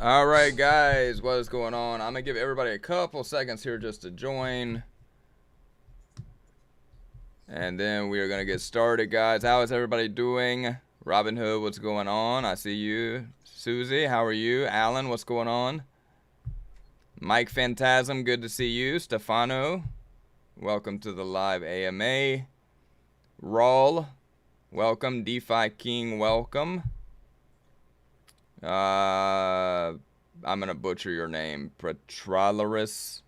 All right, guys, what is going on? I'm gonna give everybody a couple seconds here just to join, and then we are gonna get started, guys. How is everybody doing? Robin Hood, what's going on? I see you. Susie, how are you? Alan, what's going on? Mike Phantasm, good to see you. Stefano, welcome to the live AMA. Rawl, welcome. DeFi King, welcome. I'm gonna butcher your name. Petrolaris.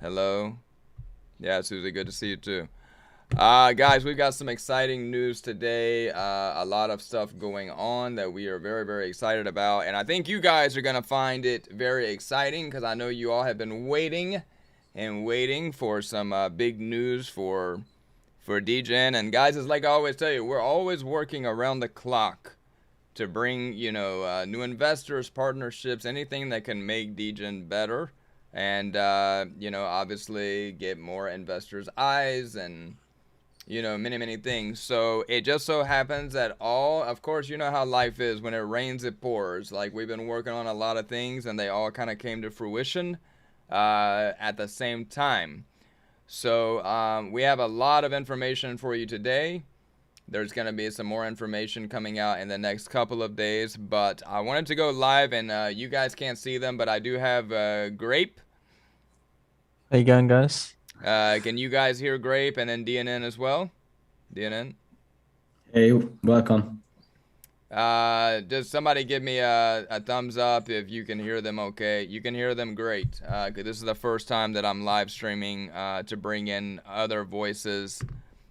Hello. Yeah, Susie, good to see you too. Guys, we've got some exciting news today. A lot of stuff going on that we are very, very excited about. And I think you guys are gonna find it very exciting because I know you all have been waiting and waiting for some big news for DGen. And guys, it's like I always tell you, we're always working around the clock to bring, new investors, partnerships, anything that can make DGen better, and obviously get more investors' eyes, and many things. So it just so happens that of course, you know how life is. When it rains, it pours. Like, we've been working on a lot of things, and they all kind of came to fruition at the same time. So we have a lot of information for you today. There's going to be some more information coming out in the next couple of days, but I wanted to go live, and you guys can't see them, but I do have Grape. How you going, guys? Can you guys hear Grape, and then DNN as well? DNN? Hey, welcome. Just somebody give me a thumbs up if you can hear them okay. You can hear them, great. 'Cause this is the first time that I'm live streaming to bring in other voices.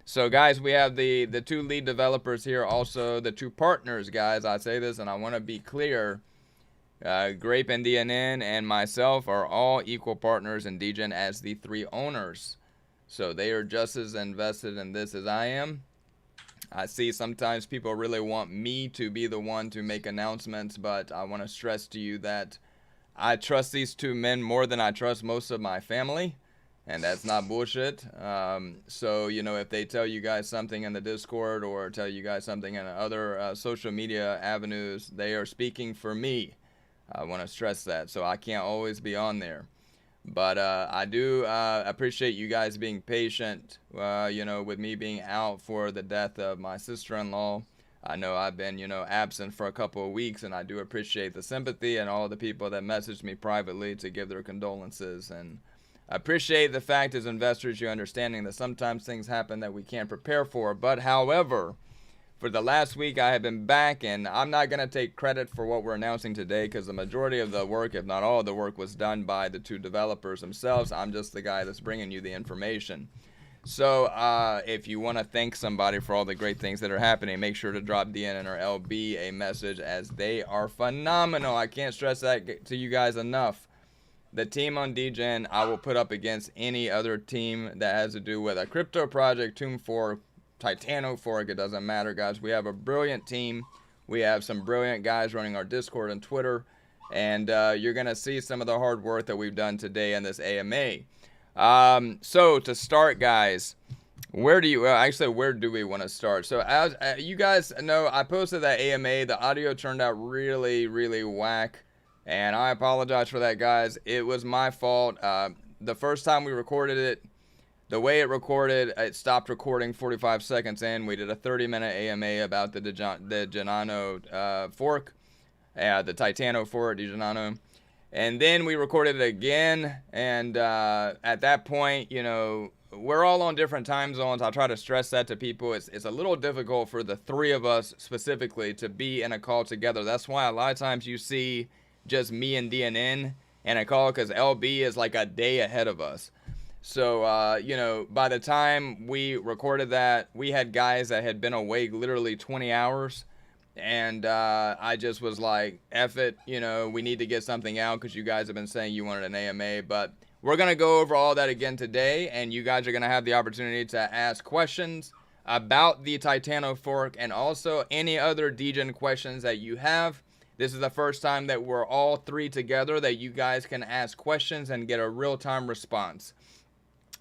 So guys, we have the two lead developers here, also the two partners, guys. I say this and I want to be clear. Grape and DNN and myself are all equal partners in DGen as the three owners. So they are just as invested in this as I am. I see sometimes people really want me to be the one to make announcements, but I want to stress to you that I trust these two men more than I trust most of my family. And that's not bullshit. So, if they tell you guys something in the Discord or tell you guys something in other social media avenues, they are speaking for me. I want to stress that. So I can't always be on there. But I do appreciate you guys being patient, with me being out for the death of my sister-in-law. I know I've been, absent for a couple of weeks, and I do appreciate the sympathy and all the people that messaged me privately to give their condolences. And I appreciate the fact as investors you're understanding that sometimes things happen that we can't prepare for. But however, for the last week I have been back, and I'm not going to take credit for what we're announcing today because the majority of the work, if not all of the work, was done by the two developers themselves. I'm just the guy that's bringing you the information. So if you want to thank somebody for all the great things that are happening, make sure to drop DNN or LB a message, as they are phenomenal. I can't stress that to you guys enough. The team on DGen I will put up against any other team that has to do with a crypto project, Tomb Fork, Titano Fork, it doesn't matter, guys. We have a brilliant team. We have some brilliant guys running our Discord and Twitter, and you're going to see some of the hard work that we've done today in this AMA. So to start, guys, where do we want to start? So as you guys know, I posted that AMA. The audio turned out really whack. And I apologize for that, guys. It was my fault. The first time we recorded it, the way it recorded, it stopped recording 45 seconds in. We did a 30-minute AMA about the Titano Fork, the Titano Fork, DeGenano. And then we recorded it again. And at that point, we're all on different time zones. I'll try to stress that to people. It's a little difficult for the three of us specifically to be in a call together. That's why a lot of times you see just me and DNN in a call, because LB is like a day ahead of us. So by the time we recorded that, we had guys that had been awake literally 20 hours, and I just was like, F it, we need to get something out because you guys have been saying you wanted an AMA. But we're going to go over all that again today, and you guys are going to have the opportunity to ask questions about the Titano Fork and also any other DGen questions that you have. This is the first time that we're all three together, that you guys can ask questions and get a real-time response.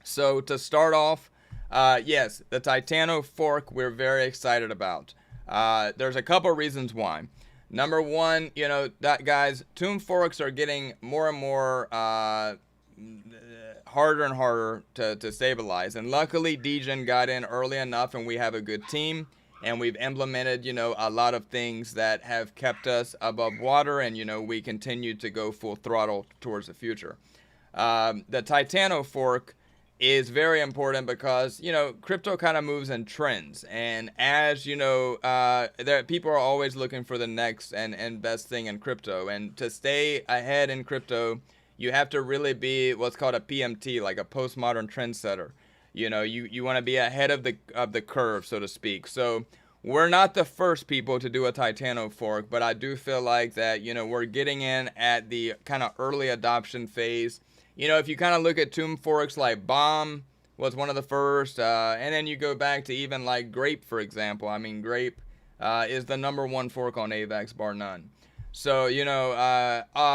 So to start off, yes, the Titano Fork we're very excited about. There's a couple reasons why. Number one, that guys, tomb forks are getting more and more harder and harder to stabilize. And luckily, Degen got in early enough, and we have a good team. And we've implemented, a lot of things that have kept us above water, and we continue to go full throttle towards the future. The Titano Fork is very important because crypto kind of moves in trends, and as there people are always looking for the next and best thing in crypto, and to stay ahead in crypto, you have to really be what's called a PMT, like a postmodern trendsetter. You want to be ahead of the curve, so to speak. So we're not the first people to do a Titano fork, but I do feel like that we're getting in at the kind of early adoption phase. If you kind of look at tomb forks, like Bomb was one of the first, and then you go back to even like Grape, for example. I mean, Grape is the #1 fork on AVAX, bar none. So,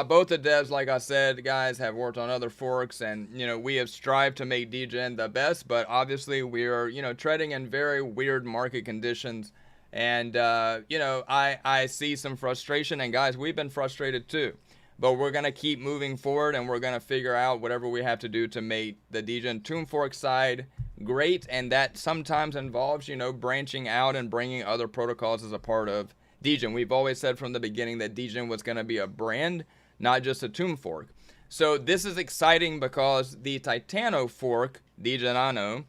both the devs, like I said, guys, have worked on other forks, and, we have strived to make Degen the best, but obviously we are, treading in very weird market conditions. And, I see some frustration, and guys, we've been frustrated too. But we're going to keep moving forward, and we're going to figure out whatever we have to do to make the Degen tomb fork side great. And that sometimes involves, branching out and bringing other protocols as a part of Degen. We've always said from the beginning that Degen was going to be a brand, not just a tomb fork. So this is exciting because the Titano fork, Degenano,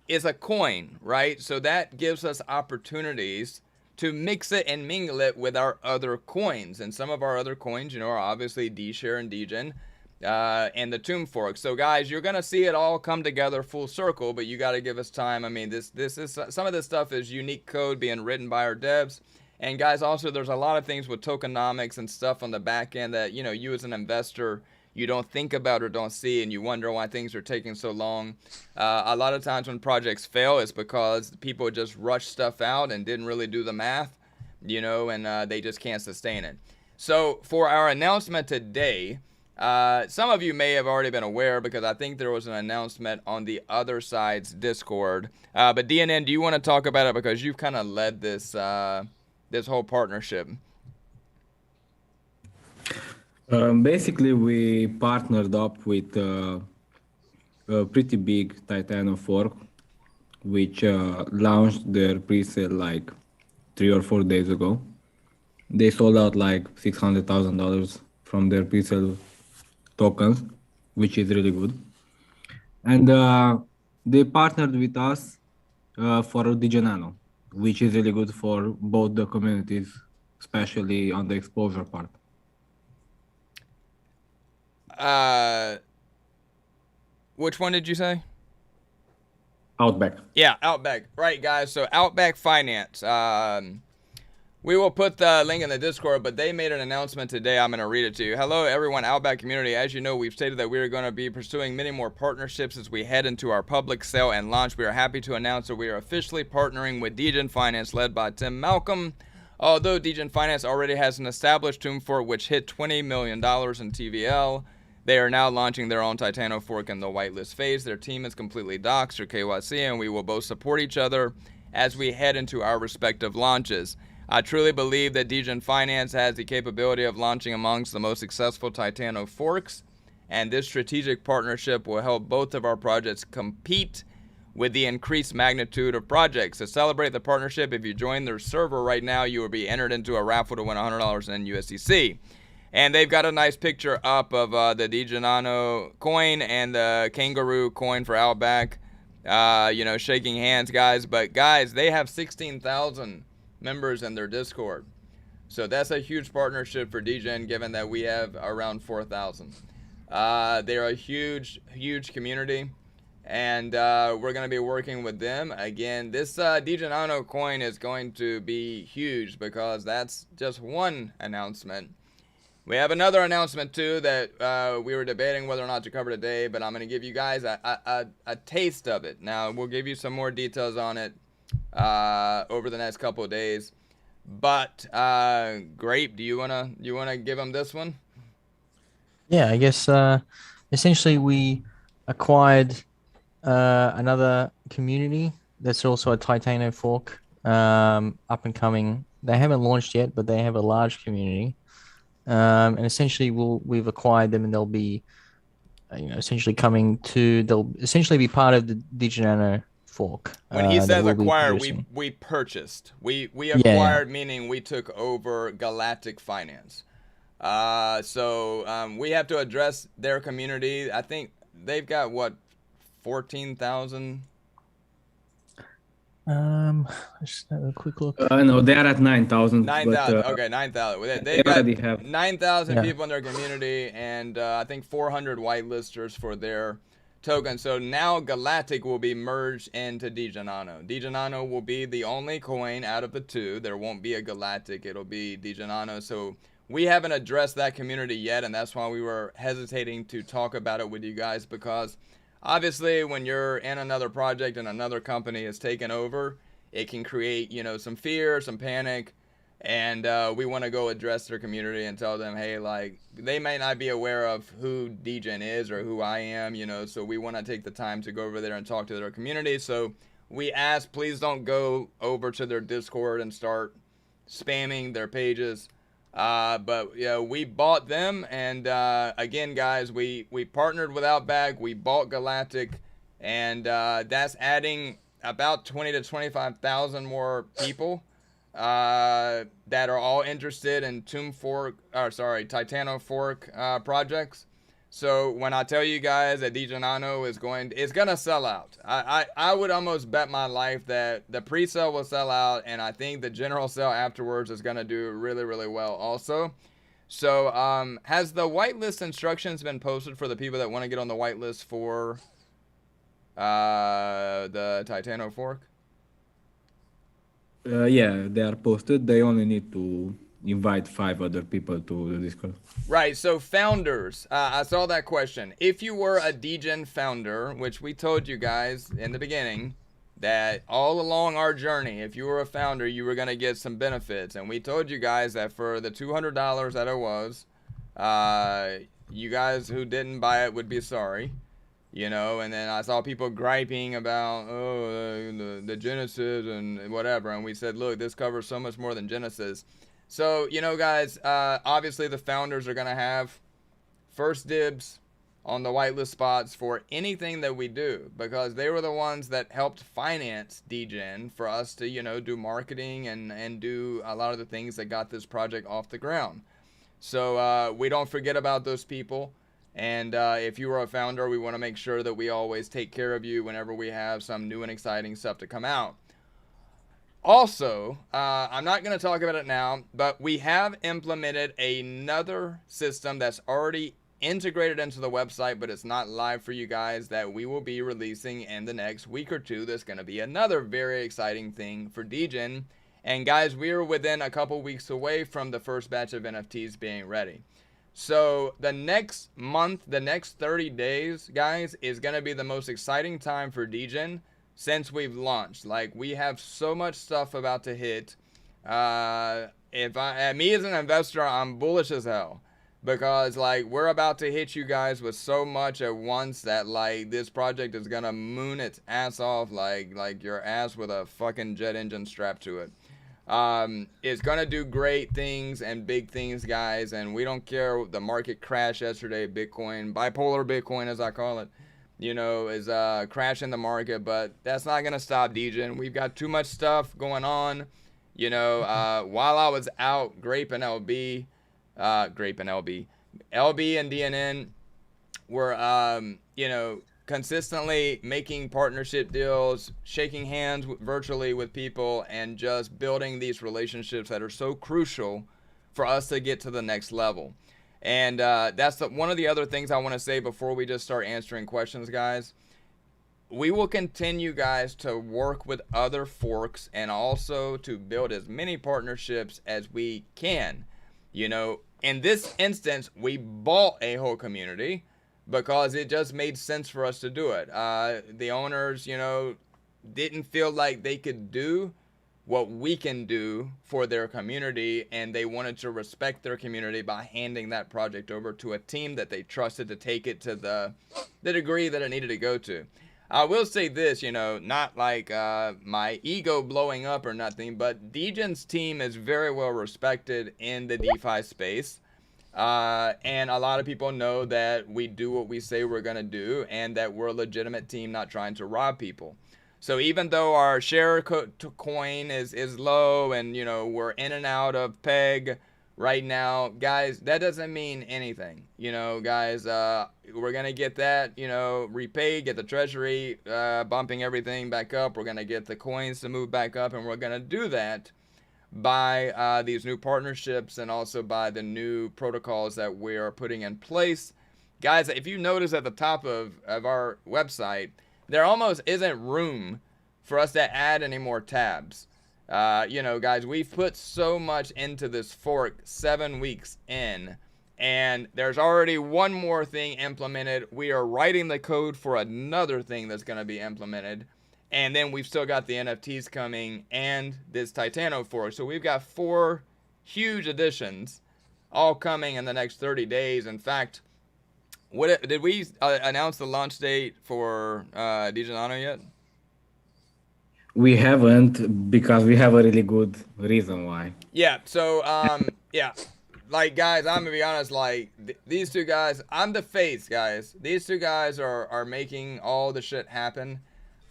is a coin, right? So that gives us opportunities to mix it and mingle it with our other coins. And some of our other coins, are obviously D-Share and Degen, and the tomb fork. So guys, you're gonna see it all come together full circle, but you got to give us time. I mean, this is some of this stuff is unique code being written by our devs. And guys, also there's a lot of things with tokenomics and stuff on the back end that you as an investor, you don't think about or don't see, and you wonder why things are taking so long. A lot of times when projects fail, it's because people just rush stuff out and didn't really do the math, and they just can't sustain it. So for our announcement today, some of you may have already been aware because I think there was an announcement on the other side's Discord. But DNN, do you want to talk about it because you've kind of led this this whole partnership? Basically, we partnered up with a pretty big Titano Fork, which launched their pre-sale like 3 or 4 days ago. They sold out like $600,000 from their pre-sale tokens, which is really good. And they partnered with us for Degenano, which is really good for both the communities, especially on the exposure part. Which one did you say? Outback. Yeah, Outback. Right, guys. So Outback Finance. We will put the link in the Discord, but they made an announcement today. I'm going to read it to you. Hello, everyone, Outback community. As you know, we've stated that we are going to be pursuing many more partnerships as we head into our public sale and launch. We are happy to announce that we are officially partnering with Degen Finance, led by Tim Malcolm. Although Degen Finance already has an established tomb fork which hit $20 million in TVL, they are now launching their own Titano Fork in the whitelist phase. Their team is completely doxed through KYC, and we will both support each other as we head into our respective launches. I truly believe that Degen Finance has the capability of launching amongst the most successful Titano Forks, and this strategic partnership will help both of our projects compete with the increased magnitude of projects. To celebrate the partnership, if you join their server right now, you will be entered into a raffle to win $100 in USDC. And they've got a nice picture up of the Degenano coin and the kangaroo coin for Outback, shaking hands, guys. But, guys, they have 16,000 members in their Discord. So that's a huge partnership for Degen, given that we have around 4,000. They're a huge, huge community. And we're going to be working with them. Again, this Degenano coin is going to be huge because that's just one announcement. We have another announcement, too, that we were debating whether or not to cover today, but I'm going to give you guys a taste of it. Now, we'll give you some more details on it over the next couple of days. But, Grape, do you wanna give them this one? Yeah, I guess essentially we acquired another community that's also a Titano Fork, up and coming they haven't launched yet, but they have a large community. And essentially, we've acquired them, and they'll be, essentially they'll essentially be part of the Titano Fork When he that says will be acquire, producing. we purchased. We Yeah, yeah. acquired, meaning we took over Galactic Finance. So we have to address their community. I think they've got what, 14,000. Let's have a quick look. No, they are at 9,000, but 9,000. Okay, 9,000. they They've got already have. 9,000 Yeah. people in their community, and I think 400 whitelisters for their token. So now Galactic will be merged into DeGenano. DeGenano will be the only coin out of the two. There won't be a Galactic. It'll be DeGenano. So we haven't addressed that community yet, and that's why we were hesitating to talk about it with you guys, because obviously when you're in another project and another company is taken over, it can create, some fear, some panic, and we want to go address their community and tell them, hey, like, they may not be aware of who Degen is or who I am, so we want to take the time to go over there and talk to their community. So we ask, please don't go over to their Discord and start spamming their pages. But we bought them, and again, guys, we partnered with Outback, we bought Galactic, and that's adding about 20 to 25,000 more people that are all interested in Titano Fork projects. So when I tell you guys that DeGenano it's gonna sell out. I would almost bet my life that the pre-sale will sell out, and I think the general sale afterwards is gonna do really, really well also. So has the whitelist instructions been posted for the people that want to get on the whitelist for the Titano Fork? Yeah, they are posted. They only need to invite 5 other people to the Discord. Right, so founders, I saw that question. If you were a Degen founder, which we told you guys in the beginning, that all along our journey, if you were a founder, you were going to get some benefits. And we told you guys that for the $200 that it was, you guys who didn't buy it would be sorry. And then I saw people griping about, the Genesis and whatever. And we said, look, this covers so much more than Genesis. So, guys, obviously the founders are going to have first dibs on the whitelist spots for anything that we do, because they were the ones that helped finance Degen for us to, do marketing and do a lot of the things that got this project off the ground. So we don't forget about those people. And if you are a founder, we want to make sure that we always take care of you whenever we have some new and exciting stuff to come out. Also, I'm not going to talk about it now, but we have implemented another system that's already integrated into the website, but it's not live for you guys, that we will be releasing in the next week or two. There's going to be another very exciting thing for Degen. And guys, we are within a couple weeks away from the first batch of NFTs being ready. So the next month, the next 30 days, guys, is going to be the most exciting time for Degen since we've launched. Like, we have so much stuff about to hit. Me as an investor, I'm bullish as hell, because like, we're about to hit you guys with so much at once that like, this project is going to moon its ass off like your ass with a fucking jet engine strapped to it. It's gonna do great things and big things, guys, and we don't care. The market crash yesterday, Bitcoin, bipolar Bitcoin as I call it, is crashing the market, but that's not gonna stop Degen. We've got too much stuff going on. While I was out graping LB and DNN were consistently making partnership deals, shaking hands virtually with people, and just building these relationships that are so crucial for us to get to the next level. And that's one of the other things I want to say before we just start answering questions, guys. We will continue, guys, to work with other forks and also to build as many partnerships as we can. In this instance, we bought a whole community because it just made sense for us to do it. The owners, didn't feel like they could do what we can do for their community, and they wanted to respect their community by handing that project over to a team that they trusted to take it to the degree that it needed to go to. I will say this, you know, not like my ego blowing up or nothing, but Degen's team is very well respected in the DeFi space. And a lot of people know that we do what we say we're going to do and that we're a legitimate team not trying to rob people. So even though our share coin is low and, you know, we're in and out of peg right now, guys, that doesn't mean anything. You know, guys, we're going to get that, you know, repaid, get the treasury bumping everything back up. We're going to get the coins to move back up, and we're going to do that by these new partnerships and also by the new protocols that we are putting in place. Guys, if you notice at the top of our website, there almost isn't room for us to add any more tabs. You know, guys, we've put so much into this fork 7 weeks in, and there's already one more thing implemented. We are writing the code for another thing that's going to be implemented. And then we've still got the NFTs coming and this Titano Fork. So we've got 4 huge additions all coming in the next 30 days. In fact, did we announce the launch date for Degenano yet? We haven't, because we have a really good reason why. Yeah, so, yeah. Like, guys, I'm going to be honest, like, these two guys, I'm the face, guys. These two guys are making all the shit happen.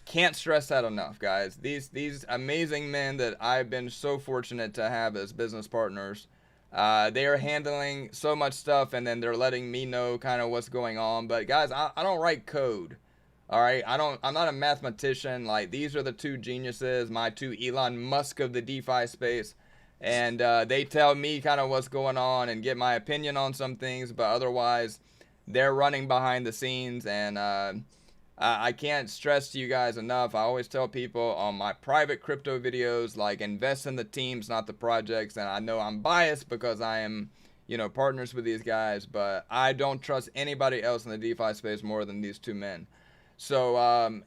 Can't stress that enough, guys. These amazing men that I've been so fortunate to have as business partners, they are handling so much stuff, and then they're letting me know kind of what's going on. But guys, I don't write code. All right, I'm not a mathematician. Like, these are the two geniuses, my two Elon Musk of the DeFi space, and they tell me kind of what's going on and get my opinion on some things. But otherwise, they're running behind the scenes, and I can't stress to you guys enough. I always tell people on my private crypto videos, like, invest in the teams, not the projects. And I know I'm biased because I am, you know, partners with these guys, but I don't trust anybody else in the DeFi space more than these two men. So,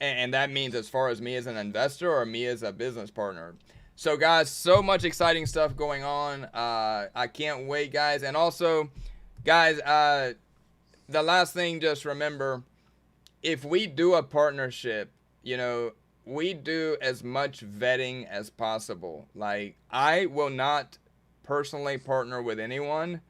and that means as far as me as an investor or me as a business partner. So guys, so much exciting stuff going on. I can't wait, guys. And also, guys, the last thing, just remember, if we do a partnership, you know, we do as much vetting as possible. Like, I will not personally partner with anyone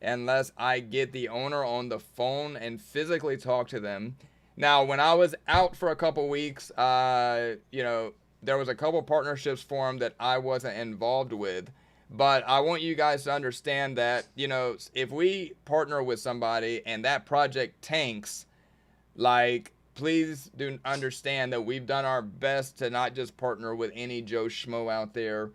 unless I get the owner on the phone and physically talk to them. Now, when I was out for a couple weeks, you know, there was a couple partnerships formed that I wasn't involved with. But I want you guys to understand that, you know, if we partner with somebody and that project tanks, like, please do understand that we've done our best to not just partner with any Joe Schmo out there,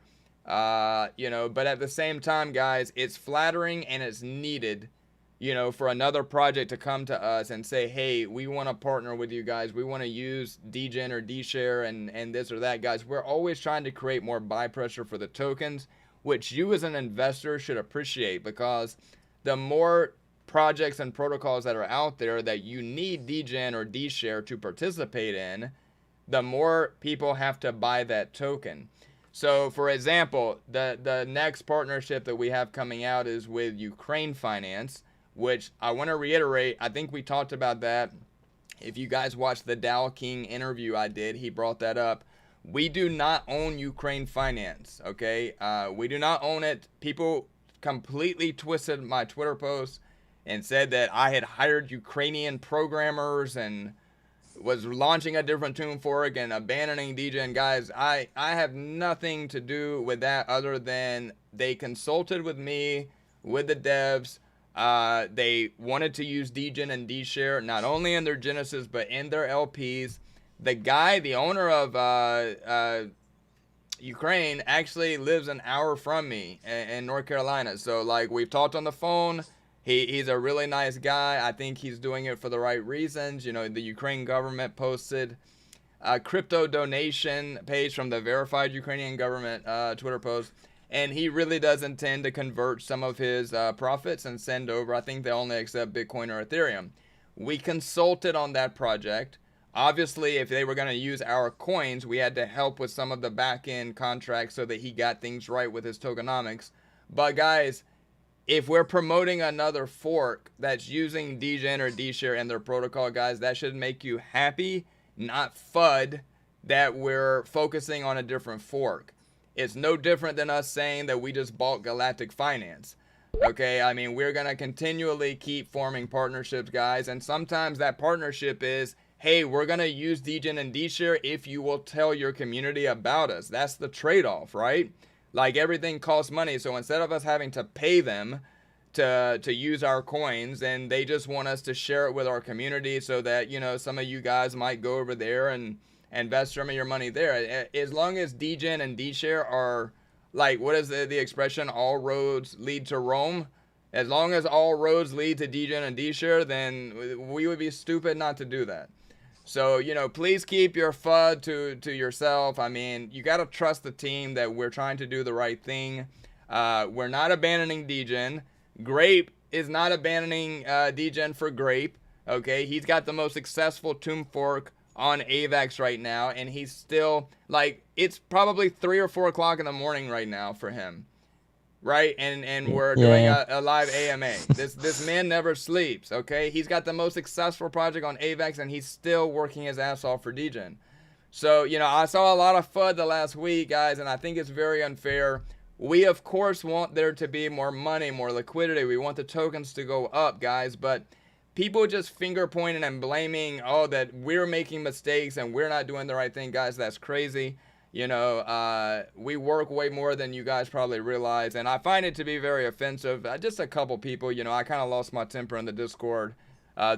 you know, but at the same time, guys, it's flattering and it's needed, you know, for another project to come to us and say, hey, we want to partner with you guys. We want to use Degen or D-Share and this or that, guys. We're always trying to create more buy pressure for the tokens, which you as an investor should appreciate, because the more projects and protocols that are out there that you need Degen or D-Share to participate in, the more people have to buy that token. So, for example, the next partnership that we have coming out is with Ukraine Finance, which I want to reiterate, I think we talked about that. If you guys watched the Dow King interview I did, he brought that up. We do not own Ukraine Finance, okay? We do not own it. People completely twisted my Twitter post and said that I had hired Ukrainian programmers and was launching a different Tune Fork and abandoning Degen. Guys, I have nothing to do with that other than they consulted with me, with the devs. They wanted to use Degen and D-Share not only in their Genesis but in their LPs. The guy, the owner of Ukraine, actually lives an hour from me in North Carolina. So, like, we've talked on the phone. He's a really nice guy. I think he's doing it for the right reasons. You know, the Ukraine government posted a crypto donation page from the verified Ukrainian government Twitter post. And he really does intend to convert some of his profits and send over. I think they only accept Bitcoin or Ethereum. We consulted on that project. Obviously, if they were going to use our coins, we had to help with some of the back-end contracts so that he got things right with his tokenomics. But guys, if we're promoting another fork that's using Degen or D-Share in their protocol, guys, that should make you happy not FUD, that we're focusing on a different fork. It's no different than us saying that we just bought Galactic Finance. Okay, I mean, we're going to continually keep forming partnerships, guys. And sometimes that partnership is, hey, we're going to use Degen and DShare if you will tell your community about us. That's the trade-off, right? Like, everything costs money. So instead of us having to pay them to use our coins, and they just want us to share it with our community so that, you know, some of you guys might go over there and invest some of your money there. As long as Degen and DShare are, like, what is the expression? All roads lead to Rome. As long as all roads lead to Degen and DShare, then we would be stupid not to do that. So, you know, please keep your FUD to yourself. I mean, you got to trust the team that we're trying to do the right thing. We're not abandoning Degen. Grape is not abandoning Degen for Grape. Okay, he's got the most successful tomb fork on AVAX right now, and he's still, like, it's probably 3 or 4 o'clock in the morning right now for him, right? And we're doing a live AMA. This man never sleeps. Okay, he's got the most successful project on AVAX, and he's still working his ass off for Degen. So, you know, I saw a lot of FUD the last week, guys, and I think it's very unfair. We, of course, want there to be more money, more liquidity. We want the tokens to go up, guys, but people just finger pointing and blaming, oh, that we're making mistakes and we're not doing the right thing. Guys, that's crazy. You know, we work way more than you guys probably realize, and I find it to be very offensive. Just a couple people, you know, I kind of lost my temper in the Discord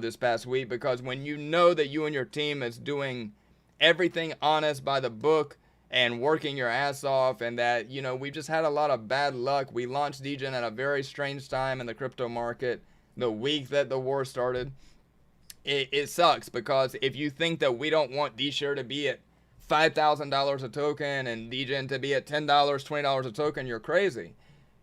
this past week, because when you know that you and your team is doing everything honest by the book and working your ass off, and that, you know, we've just had a lot of bad luck. We launched Degen at a very strange time in the crypto market, the week that the war started. It sucks, because if you think that we don't want DShare to be at $5,000 a token and Degen to be at $10, $20 a token, you're crazy.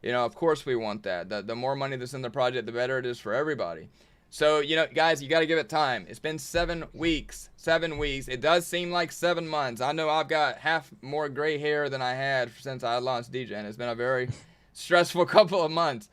You know, of course we want that. The more money that's in the project, the better it is for everybody. So, you know, guys, you got to give it time. It's been 7 weeks. 7 weeks. It does seem like 7 months. I know I've got half more gray hair than I had since I launched Degen. It's been a very stressful couple of months.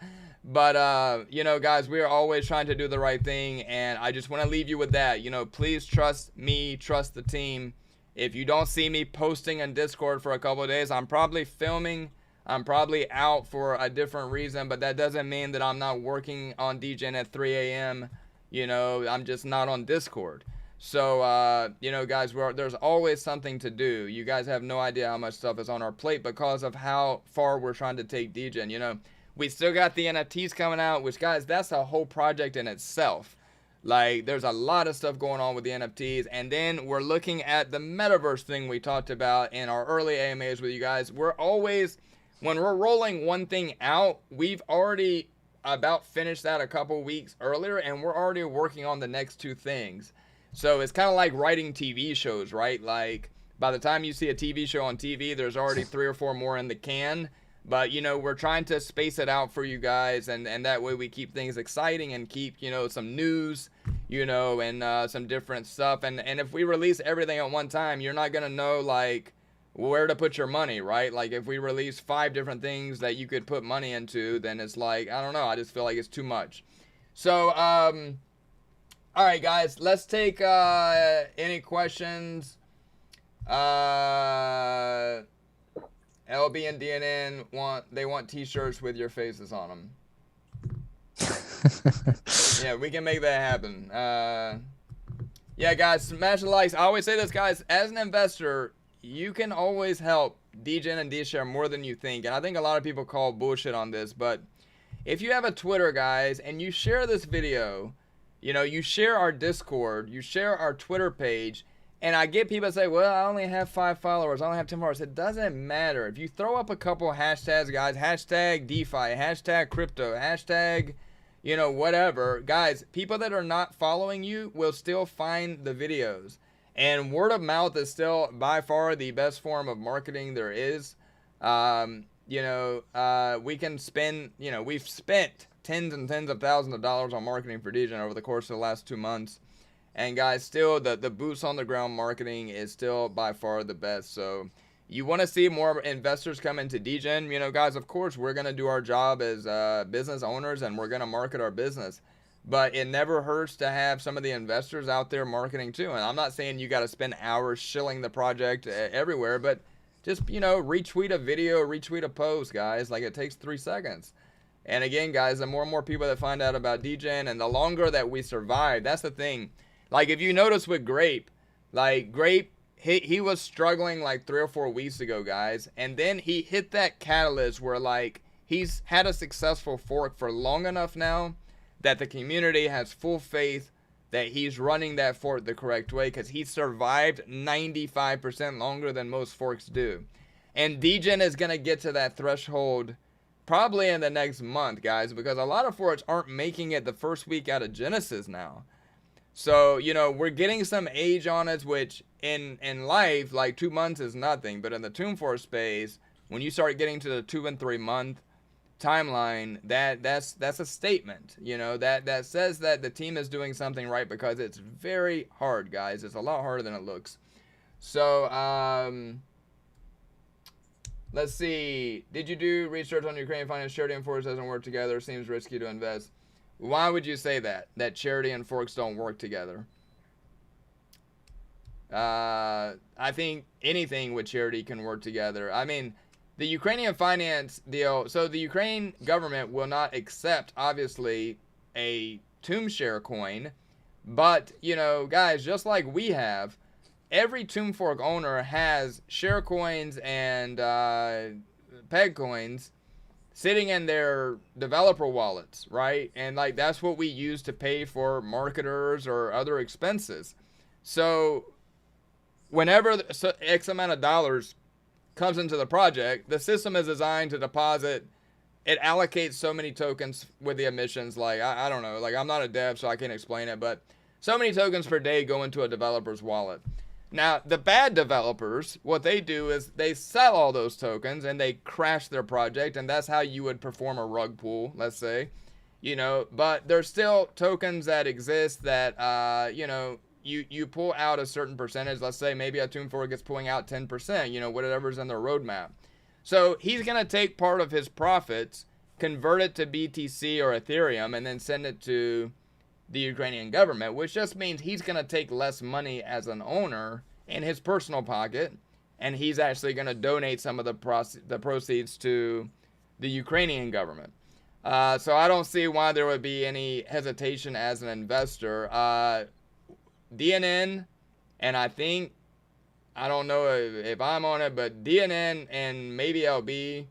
But, you know, guys, we are always trying to do the right thing, and I just want to leave you with that. You know, please trust me, trust the team. If you don't see me posting on Discord for a couple of days, I'm probably filming. I'm probably out for a different reason, but that doesn't mean that I'm not working on Degen at 3 a.m. You know, I'm just not on Discord. So, you know, guys, there's always something to do. You guys have no idea how much stuff is on our plate because of how far we're trying to take Degen. You know, we still got the NFTs coming out, which, guys, that's a whole project in itself. Like, there's a lot of stuff going on with the NFTs. And then we're looking at the metaverse thing we talked about in our early AMAs with you guys. We're always, when we're rolling one thing out, we've already about finished that a couple weeks earlier, and we're already working on the next 2 things. So it's kind of like writing TV shows, right? Like, by the time you see a TV show on TV, there's already 3 or 4 more in the can. But, you know, we're trying to space it out for you guys, and that way we keep things exciting and keep, you know, some news, you know, and some different stuff. And if we release everything at one time, you're not going to know, like, where to put your money, right? Like, if we release 5 different things that you could put money into, then it's like, I don't know, I just feel like it's too much. So, all right, guys, let's take any questions. LB and DNN want t-shirts with your faces on them. Yeah, we can make that happen. Yeah, guys, smash the likes. I always say this, guys, as an investor, you can always help Degen and DShare more than you think. And I think a lot of people call bullshit on this, but if you have a Twitter, guys, and you share this video, you know, you share our Discord, you share our Twitter page, and I get people say, well, I only have 5 followers, I only have 10 followers. It doesn't matter. If you throw up a couple hashtags, guys, hashtag DeFi, hashtag crypto, hashtag, you know, whatever, guys, people that are not following you will still find the videos. And word of mouth is still by far the best form of marketing there is. You know, we can spend, you know, we've spent tens and tens of thousands of dollars on marketing for Degen over the course of the last 2 months. And guys, still the boots on the ground marketing is still by far the best. So you want to see more investors come into Degen, you know, guys, of course, we're going to do our job as business owners, and we're going to market our business. but it never hurts to have some of the investors out there marketing too. And I'm not saying you got to spend hours shilling the project everywhere, but just, you know, retweet a video, retweet a post, guys. Like, it takes 3 seconds. And again, guys, the more and more people that find out about DGen, and the longer that we survive, that's the thing. Like, if you notice with Grape, like, Grape, he was struggling like 3 or 4 weeks ago, guys. And then he hit that catalyst where, like, he's had a successful fork for long enough now that the community has full faith that he's running that fork the correct way, because he survived 95% longer than most forks do. And DGen is going to get to that threshold probably in the next month, guys, because a lot of forks aren't making it the first week out of Genesis now. So, you know, we're getting some age on it, which in life, like 2 months is nothing. But in the Tomb Fork space, when you start getting to the 2 and 3 month timeline, that's a statement, you know, that says that the team is doing something right, because it's very hard, guys. It's a lot harder than it looks. So, let's see. Did you do research on Ukrainian finance? Charity and forks doesn't work together. Seems risky to invest. Why would you say that charity and forks don't work together? I think anything with charity can work together. I mean, the Ukrainian finance deal, so the Ukraine government will not accept, obviously, a Tomb Share coin. But, you know, guys, just like we have, every Tomb Fork owner has share coins and peg coins sitting in their developer wallets, right? And like, that's what we use to pay for marketers or other expenses. So whenever X amount of dollars comes into the project, the system is designed to deposit. It allocates so many tokens with the emissions. Like, I don't know, like, I'm not a dev, so I can't explain it, but so many tokens per day go into a developer's wallet. Now, the bad developers, what they do is they sell all those tokens and they crash their project, and that's how you would perform a rug pull, let's say, you know. But there's still tokens that exist that, you know, you pull out a certain percentage. Let's say maybe a Tomb Fork is pulling out 10%, you know, whatever's in their roadmap. So he's going to take part of his profits, convert it to BTC or Ethereum, and then send it to the Ukrainian government, which just means he's going to take less money as an owner in his personal pocket, and he's actually going to donate some of the proceeds to the Ukrainian government. So I don't see why there would be any hesitation as an investor. DNN, and I think, I don't know if I'm on it, but DNN and maybe LB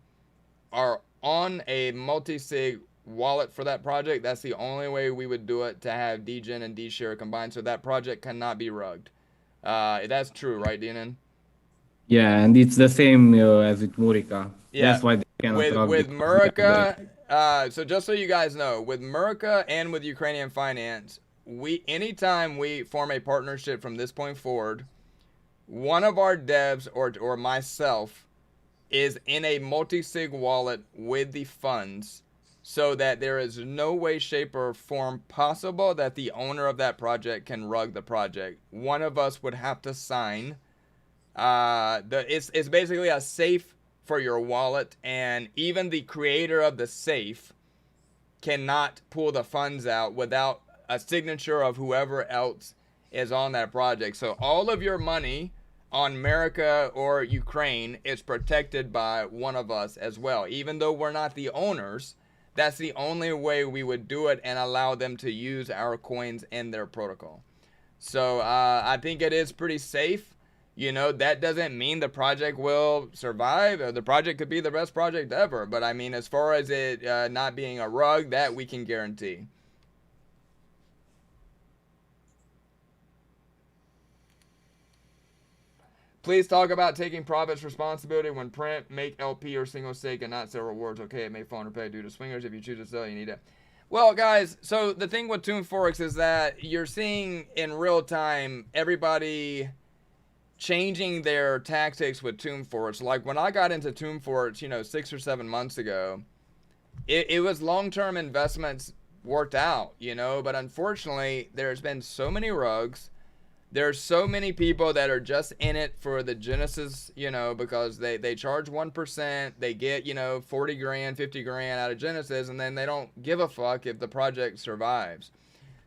are on a multi-sig wallet for that project. That's the only way we would do it, to have DGen and D-Share combined, so that project cannot be rugged. That's true, right, DNN? Yeah, and it's the same as with Murica. Yeah. That's why they cannot rug with it. Murica, so just so you guys know, with Murica and with Ukrainian finance, anytime we form a partnership from this point forward, one of our devs or myself is in a multi-sig wallet with the funds, so that there is no way, shape, or form possible that the owner of that project can rug the project. One of us would have to sign. It's basically a safe for your wallet, and even the creator of the safe cannot pull the funds out without a signature of whoever else is on that project. So all of your money on America or Ukraine is protected by one of us as well. Even though we're not the owners, that's the only way we would do it and allow them to use our coins in their protocol. So I think it is pretty safe. You know, that doesn't mean the project will survive. Or the project could be the best project ever. But I mean, as far as it not being a rug, that we can guarantee. Please talk about taking profits responsibility when print, make LP or single stake and not sell rewards. Okay, it may fall under pay due to swingers. If you choose to sell, you need it. Well, guys, so the thing with Tomb Forks is that you're seeing in real time everybody changing their tactics with Tomb Forks. Like when I got into Tomb Forks, you know, 6 or 7 months ago, it was long-term investments worked out, you know, but unfortunately there's been so many rugs. There's so many people that are just in it for the Genesis, you know, because they charge 1%, they get, you know, 40 grand, 50 grand out of Genesis, and then they don't give a fuck if the project survives.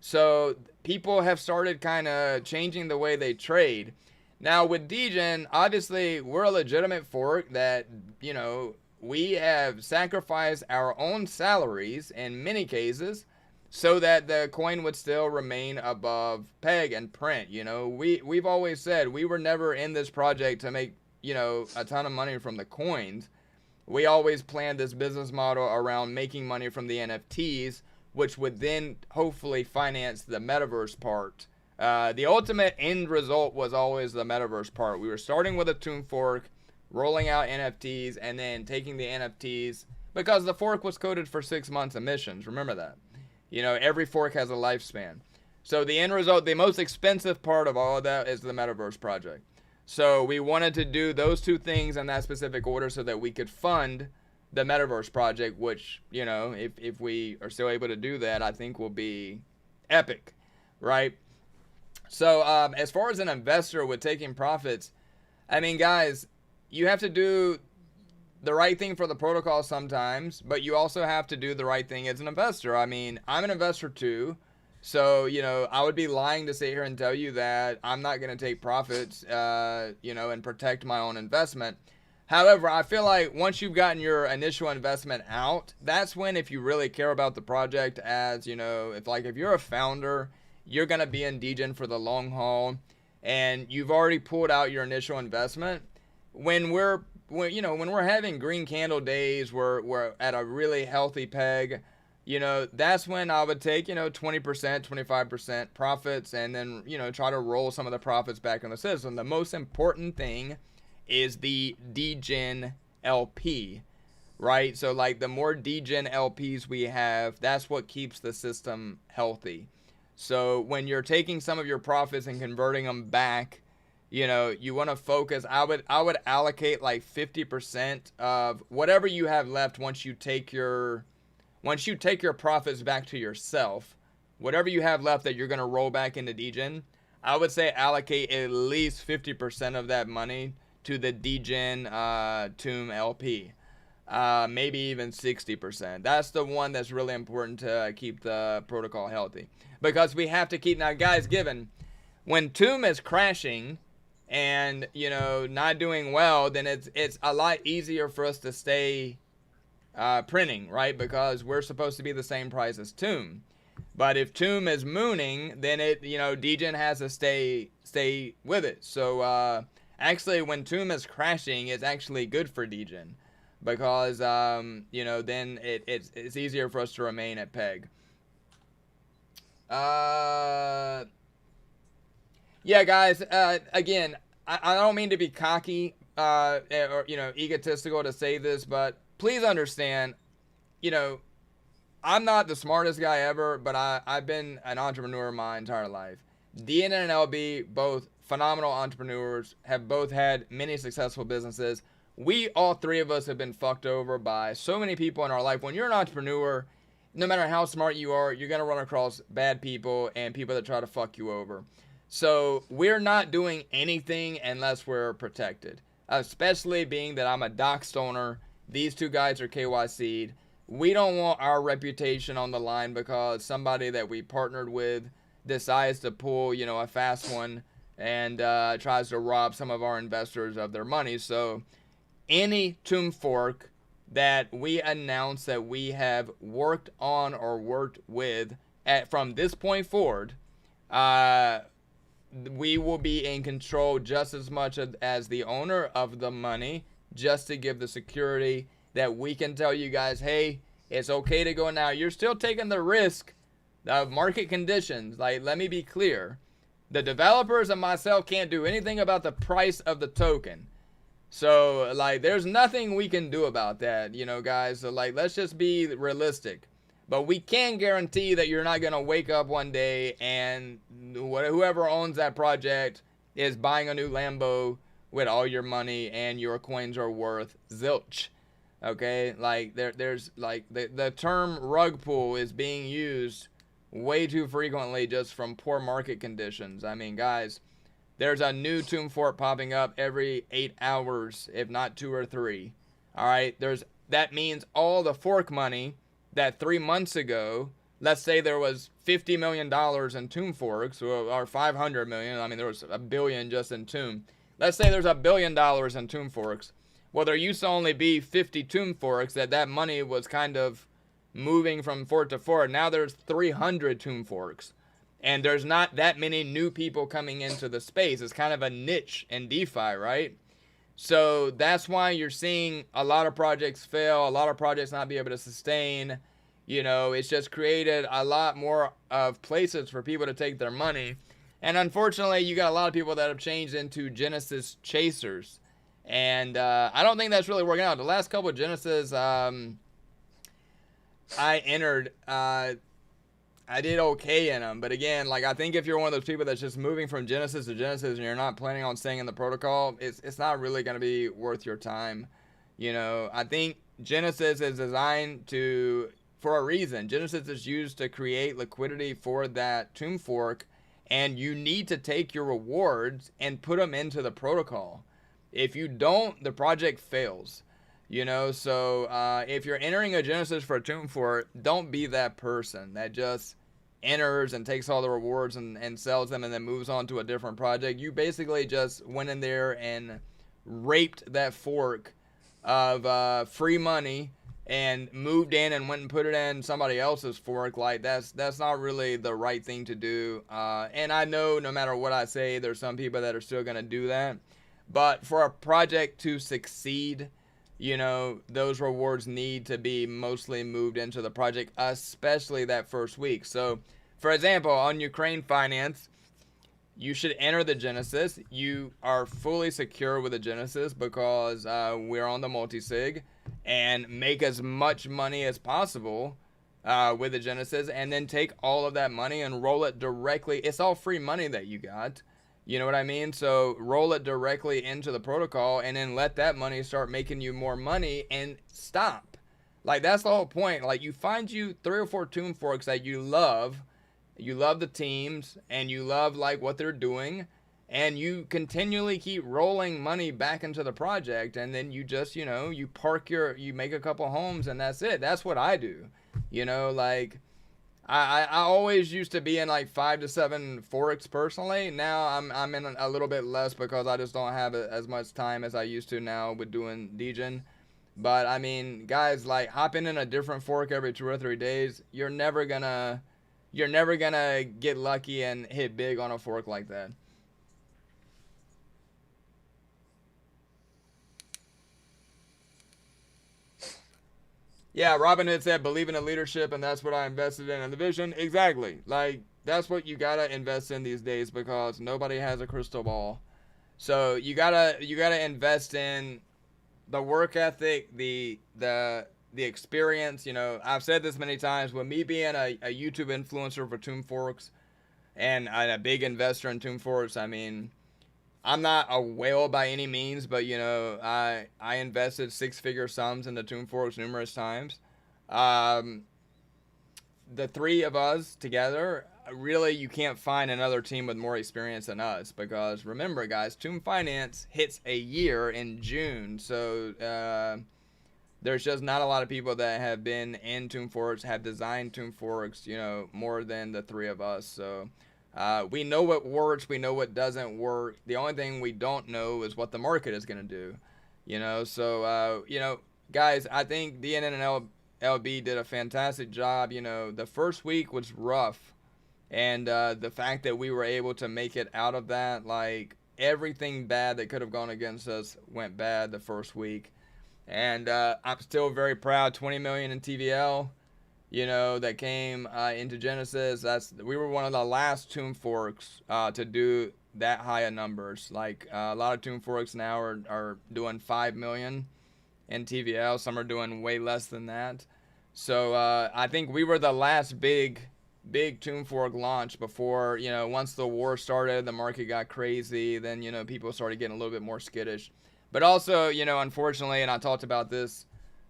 So people have started kind of changing the way they trade. Now with Degen, obviously we're a legitimate fork that, you know, we have sacrificed our own salaries in many cases so that the coin would still remain above peg and print. You know, we've always said we were never in this project to make, you know, a ton of money from the coins. We always planned this business model around making money from the NFTs, which would then hopefully finance the metaverse part. The ultimate end result was always the metaverse part. We were starting with a Tune fork, rolling out NFTs, and then taking the NFTs, because the fork was coded for 6 months emissions. Remember that. You know, every fork has a lifespan. So the end result, the most expensive part of all of that is the metaverse project. So we wanted to do those two things in that specific order so that we could fund the metaverse project, which, you know, if we are still able to do that, I think will be epic, right? So as far as an investor with taking profits, I mean, guys, you have to do the right thing for the protocol sometimes, but you also have to do the right thing as an investor. I mean, I'm an investor too, so, you know, I would be lying to sit here and tell you that I'm not going to take profits, you know, and protect my own investment. However, I feel like once you've gotten your initial investment out, that's when, if you really care about the project, as, you know, if you're a founder, you're going to be in Degen for the long haul, and you've already pulled out your initial investment. When we're having green candle days, we're at a really healthy peg, you know, that's when I would take, you know, 20%, 25% profits, and then, you know, try to roll some of the profits back in the system. The most important thing is the Degen LP, right? So like the more Degen LPs we have, that's what keeps the system healthy. So when you're taking some of your profits and converting them back, you know, you want to focus. I would allocate like 50% of whatever you have left once you take your profits back to yourself. Whatever you have left that you're going to roll back into Degen, I would say allocate at least 50% of that money to the Degen Tomb LP. Maybe even 60%. That's the one that's really important to keep the protocol healthy. Because we have to keep, now guys, given when Tomb is crashing and, you know, not doing well, then it's a lot easier for us to stay printing, right? Because we're supposed to be the same price as Tomb. But if Tomb is mooning, then it, you know, Degen has to stay with it. So actually, when Tomb is crashing, it's actually good for Degen, because you know, then it's easier for us to remain at peg. Yeah, guys. Again, I don't mean to be cocky or, you know, egotistical to say this, but please understand, you know, I'm not the smartest guy ever, but I've been an entrepreneur my entire life. DN and LB, both phenomenal entrepreneurs, have both had many successful businesses. We, all three of us, have been fucked over by so many people in our life. When you're an entrepreneur, no matter how smart you are, you're going to run across bad people and people that try to fuck you over. So we're not doing anything unless we're protected, especially being that I'm a doxed owner. These two guys are KYC'd. We don't want our reputation on the line because somebody that we partnered with decides to pull, you know, a fast one and tries to rob some of our investors of their money. So any Tomb fork that we announce that we have worked on or worked with from this point forward, we will be in control just as much as the owner of the money, just to give the security that we can tell you guys, hey, it's okay to go now. You're still taking the risk of market conditions. Like, let me be clear. The developers and myself can't do anything about the price of the token. So, like, there's nothing we can do about that, you know, guys. So, like, let's just be realistic. But we can guarantee that you're not going to wake up one day and whoever owns that project is buying a new Lambo with all your money and your coins are worth zilch. Okay? Like, there's like, the term rug pull is being used way too frequently just from poor market conditions. I mean, guys, there's a new Tomb Fork popping up every 8 hours, if not 2 or 3. All right, that means all the fork money that 3 months ago, let's say there was $50 million in Tomb Forks, or 500 million. I mean, there was $1 billion just in Tomb. Let's say there's $1 billion in Tomb Forks. Well, there used to only be 50 Tomb Forks that money was kind of moving from fork to fork. Now there's 300 Tomb Forks. And there's not that many new people coming into the space. It's kind of a niche in DeFi, right? So that's why you're seeing a lot of projects fail, a lot of projects not be able to sustain. You know, it's just created a lot more of places for people to take their money. And unfortunately, you got a lot of people that have changed into Genesis chasers. And I don't think that's really working out. The last couple of Genesis I entered, I did okay in them. But again, like, I think if you're one of those people that's just moving from Genesis to Genesis and you're not planning on staying in the protocol, it's not really going to be worth your time. You know, I think Genesis is designed for a reason. Genesis is used to create liquidity for that Tomb Fork, and you need to take your rewards and put them into the protocol. If you don't, the project fails. You know, so if you're entering a Genesis for a Tomb Fork, don't be that person that just enters and takes all the rewards and sells them and then moves on to a different project. You basically just went in there and raped that fork of free money and moved in and went and put it in somebody else's fork. Like, that's not really the right thing to do. And I know no matter what I say, there's some people that are still going to do that. But for a project to succeed, you know, those rewards need to be mostly moved into the project, especially that first week. So, for example, on Ukraine Finance, you should enter the Genesis. You are fully secure with the Genesis because we're on the multi-sig, and make as much money as possible with the Genesis, and then take all of that money and roll it directly. It's all free money that you got. You know what I mean? So roll it directly into the protocol and then let that money start making you more money and stop. Like, that's the whole point. Like, you find you 3 or 4 Tomb Forks that you love the teams, and you love, like, what they're doing, and you continually keep rolling money back into the project, and then you just, you know, you make a couple homes, and that's it. That's what I do. You know, like, I always used to be in like 5 to 7 forks personally. Now I'm in a little bit less because I just don't have as much time as I used to now with doing Degen. But I mean, guys, like, hopping in a different fork every 2 or 3 days, you're never gonna get lucky and hit big on a fork like that. Yeah, Robinhood said, believe in the leadership, and that's what I invested in the vision. Exactly. Like, that's what you gotta invest in these days because nobody has a crystal ball. So you gotta invest in the work ethic, the experience. You know, I've said this many times. With me being a YouTube influencer for Tomb Forks and a big investor in Tomb Forks, I mean, I'm not a whale by any means, but, you know, I invested 6-figure sums into Tomb Forks numerous times. The 3 of us together, really, you can't find another team with more experience than us because, remember, guys, Tomb Finance hits a year in June, so there's just not a lot of people that have been in Tomb Forks, have designed Tomb Forks, you know, more than the 3 of us, so... we know what works, we know what doesn't work. The only thing we don't know is what the market is going to do, you know. So, you know, guys, I think DNN and LB did a fantastic job. You know, the first week was rough, and the fact that we were able to make it out of that, like, everything bad that could have gone against us went bad the first week. And I'm still very proud. 20 million in TVL. You know, that came into Genesis. We were one of the last Tomb Forks to do that high of numbers. Like, a lot of Tomb Forks now are doing 5 million in TVL. Some are doing way less than that. So I think we were the last big Tomb Fork launch before, you know, once the war started, the market got crazy. Then, you know, people started getting a little bit more skittish. But also, you know, unfortunately, and I talked about this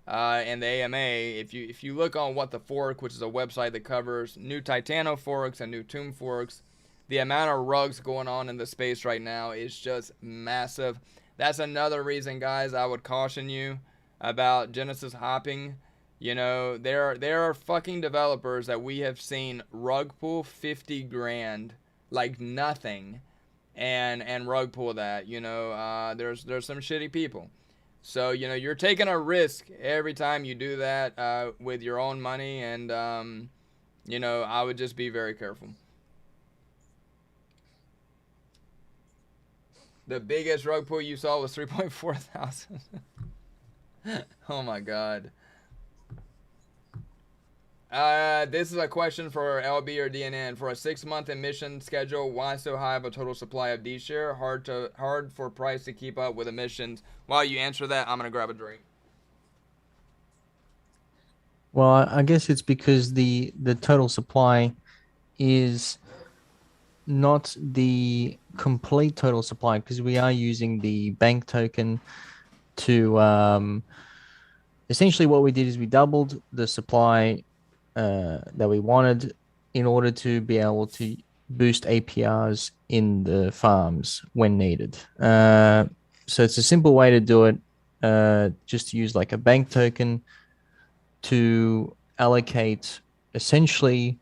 and the AMA, if you look on What the Fork, which is a website that covers new Titano forks and new Tomb forks, the amount of rugs going on in the space right now is just massive. That's another reason, guys, I would caution you about Genesis hopping. You know, there are fucking developers that we have seen rug pull 50 grand like nothing, and rug pull that. You know, there's some shitty people. So, you know, you're taking a risk every time you do that with your own money, and you know, I would just be very careful. The biggest rug pull you saw was 3.4 thousand. Oh my god. This is a question for LB or DNN. For a 6-month emission schedule, why so high of a total supply of D share? Hard for price to keep up with emissions. While you answer that, I'm gonna grab a drink. Well, I guess it's because the total supply is not the complete total supply, because we are using the bank token to essentially what we did is we doubled the supply that we wanted in order to be able to boost APRs in the farms when needed. So it's a simple way to do it, just to use like a bank token to allocate essentially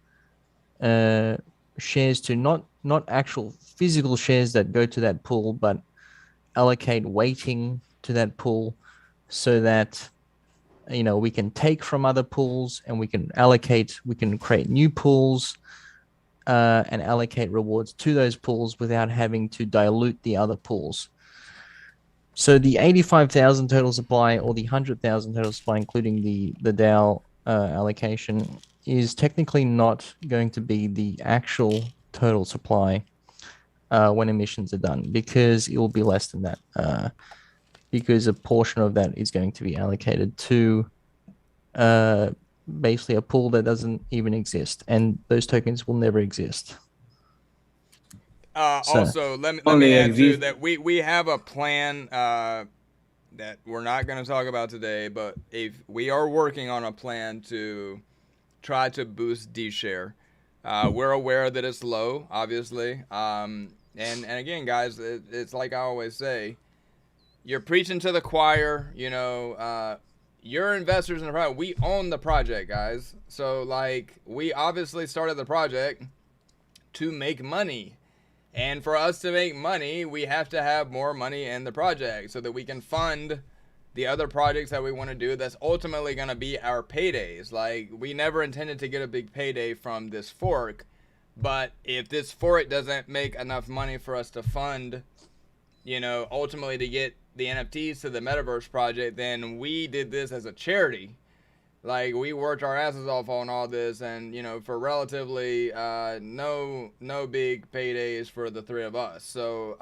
shares to not actual physical shares that go to that pool, but allocate weighting to that pool so that, you know, we can take from other pools and we can create new pools and allocate rewards to those pools without having to dilute the other pools. So the 85,000 total supply, or the 100,000 total supply, including the DAO allocation, is technically not going to be the actual total supply when emissions are done, because it will be less than that, because a portion of that is going to be allocated to basically a pool that doesn't even exist, and those tokens will never exist. Also, let me add too that we have a plan that we're not going to talk about today, but if we are working on a plan to try to boost D share. We're aware that it's low, obviously. And again, guys, it's like I always say, you're preaching to the choir. You know, you're investors in the project. We own the project, guys. So, like, we obviously started the project to make money. And for us to make money, we have to have more money in the project so that we can fund the other projects that we want to do. That's ultimately going to be our paydays. Like, we never intended to get a big payday from this fork, but if this fork doesn't make enough money for us to fund, you know, ultimately to get the NFTs to the Metaverse project, then we did this as a charity. Like, we worked our asses off on all this, and, you know, for relatively no big paydays for the three of us. So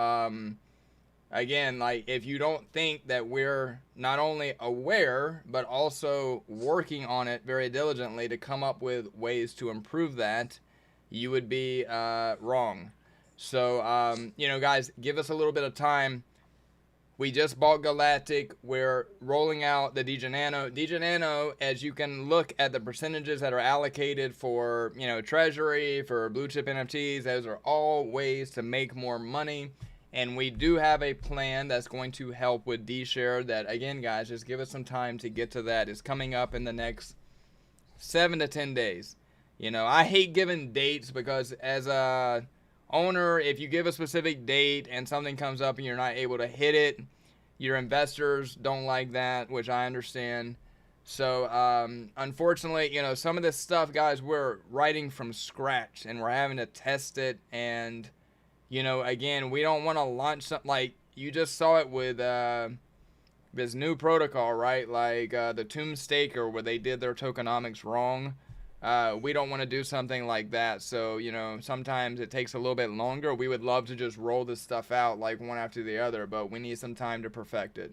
again, like, if you don't think that we're not only aware but also working on it very diligently to come up with ways to improve that, you would be wrong. So you know, guys, give us a little bit of time. We just bought Galactic. We're rolling out the DEGEN Nano. DEGEN Nano, as you can look at the percentages that are allocated for, you know, treasury, for blue chip NFTs, those are all ways to make more money. And we do have a plan that's going to help with D-Share that, again, guys, just give us some time to get to that. It's coming up in the next 7 to 10 days. You know, I hate giving dates because as a owner, if you give a specific date and something comes up and you're not able to hit it, your investors don't like that, which I understand. So unfortunately, you know, some of this stuff, guys, we're writing from scratch and we're having to test it. And, you know, again, we don't want to launch something like you just saw it with this new protocol, right? Like the Tomb Staker, where they did their tokenomics wrong. We don't want to do something like that. So, you know, sometimes it takes a little bit longer. We would love to just roll this stuff out like one after the other, but we need some time to perfect it.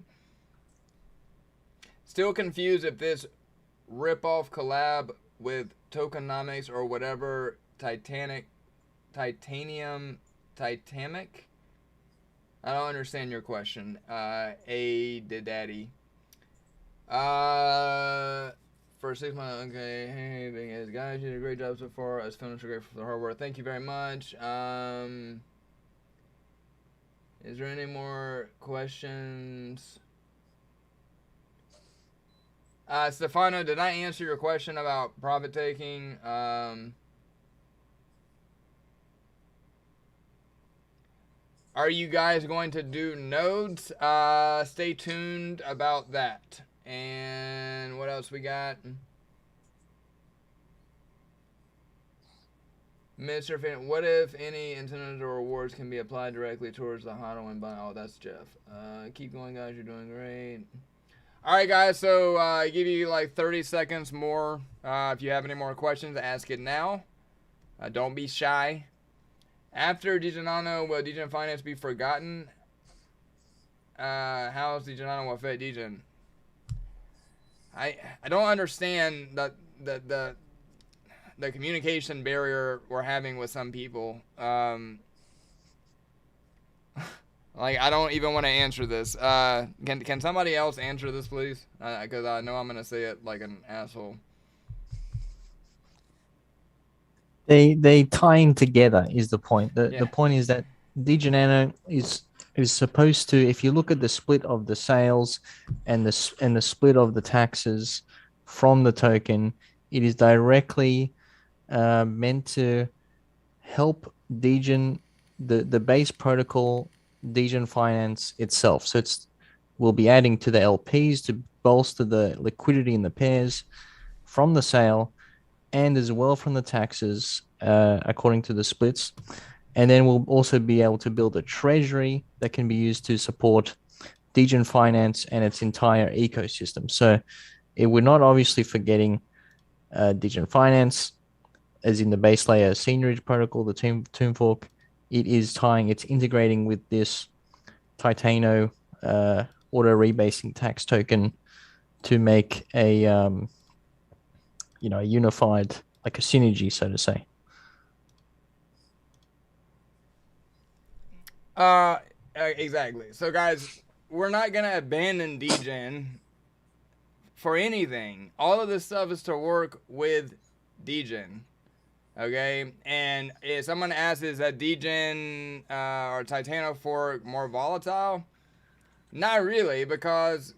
Still confused if this rip-off collab with tokenomics or whatever Titanic. I don't understand your question. A Daddy. For 6 months, okay. Hey, hey, guys, you did a great job so far. As finished, great for the hard work. Thank you very much. Is there any more questions? Stefano, did I answer your question about profit taking? Are you guys going to do nodes? Stay tuned about that. And what else we got? Mr. Finn, what if any incentives or rewards can be applied directly towards the HODL and buy? Oh, that's Jeff. Keep going, guys. You're doing great. All right, guys. So I give you like 30 seconds more. If you have any more questions, ask it now. Don't be shy. After Degen Nano, will Degen Finance be forgotten? How's Degen Nano will affect Degen? I don't understand the communication barrier we're having with some people. Like, I don't even want to answer this. Can somebody else answer this, please? Because I know I'm gonna say it like an asshole. They tying together is the point. The Yeah. point is that Degen Nano is supposed to, if you look at the split of the sales and the split of the taxes from the token, it is directly meant to help Degen, the base protocol, Degen Finance itself. So we'll be adding to the LPs to bolster the liquidity in the pairs from the sale, and as well from the taxes, according to the splits. And then we'll also be able to build a treasury that can be used to support Degen Finance and its entire ecosystem. So we're not obviously forgetting Degen Finance, as in the base layer seigniorage protocol, the Tomb Fork. It's integrating with this Titano auto rebasing tax token to make a unified, like a synergy, so to say. Exactly. So, guys, we're not gonna abandon Degen for anything. All of this stuff is to work with Degen. Okay, and if someone asks, is that Degen or Titano Fork more volatile? Not really, because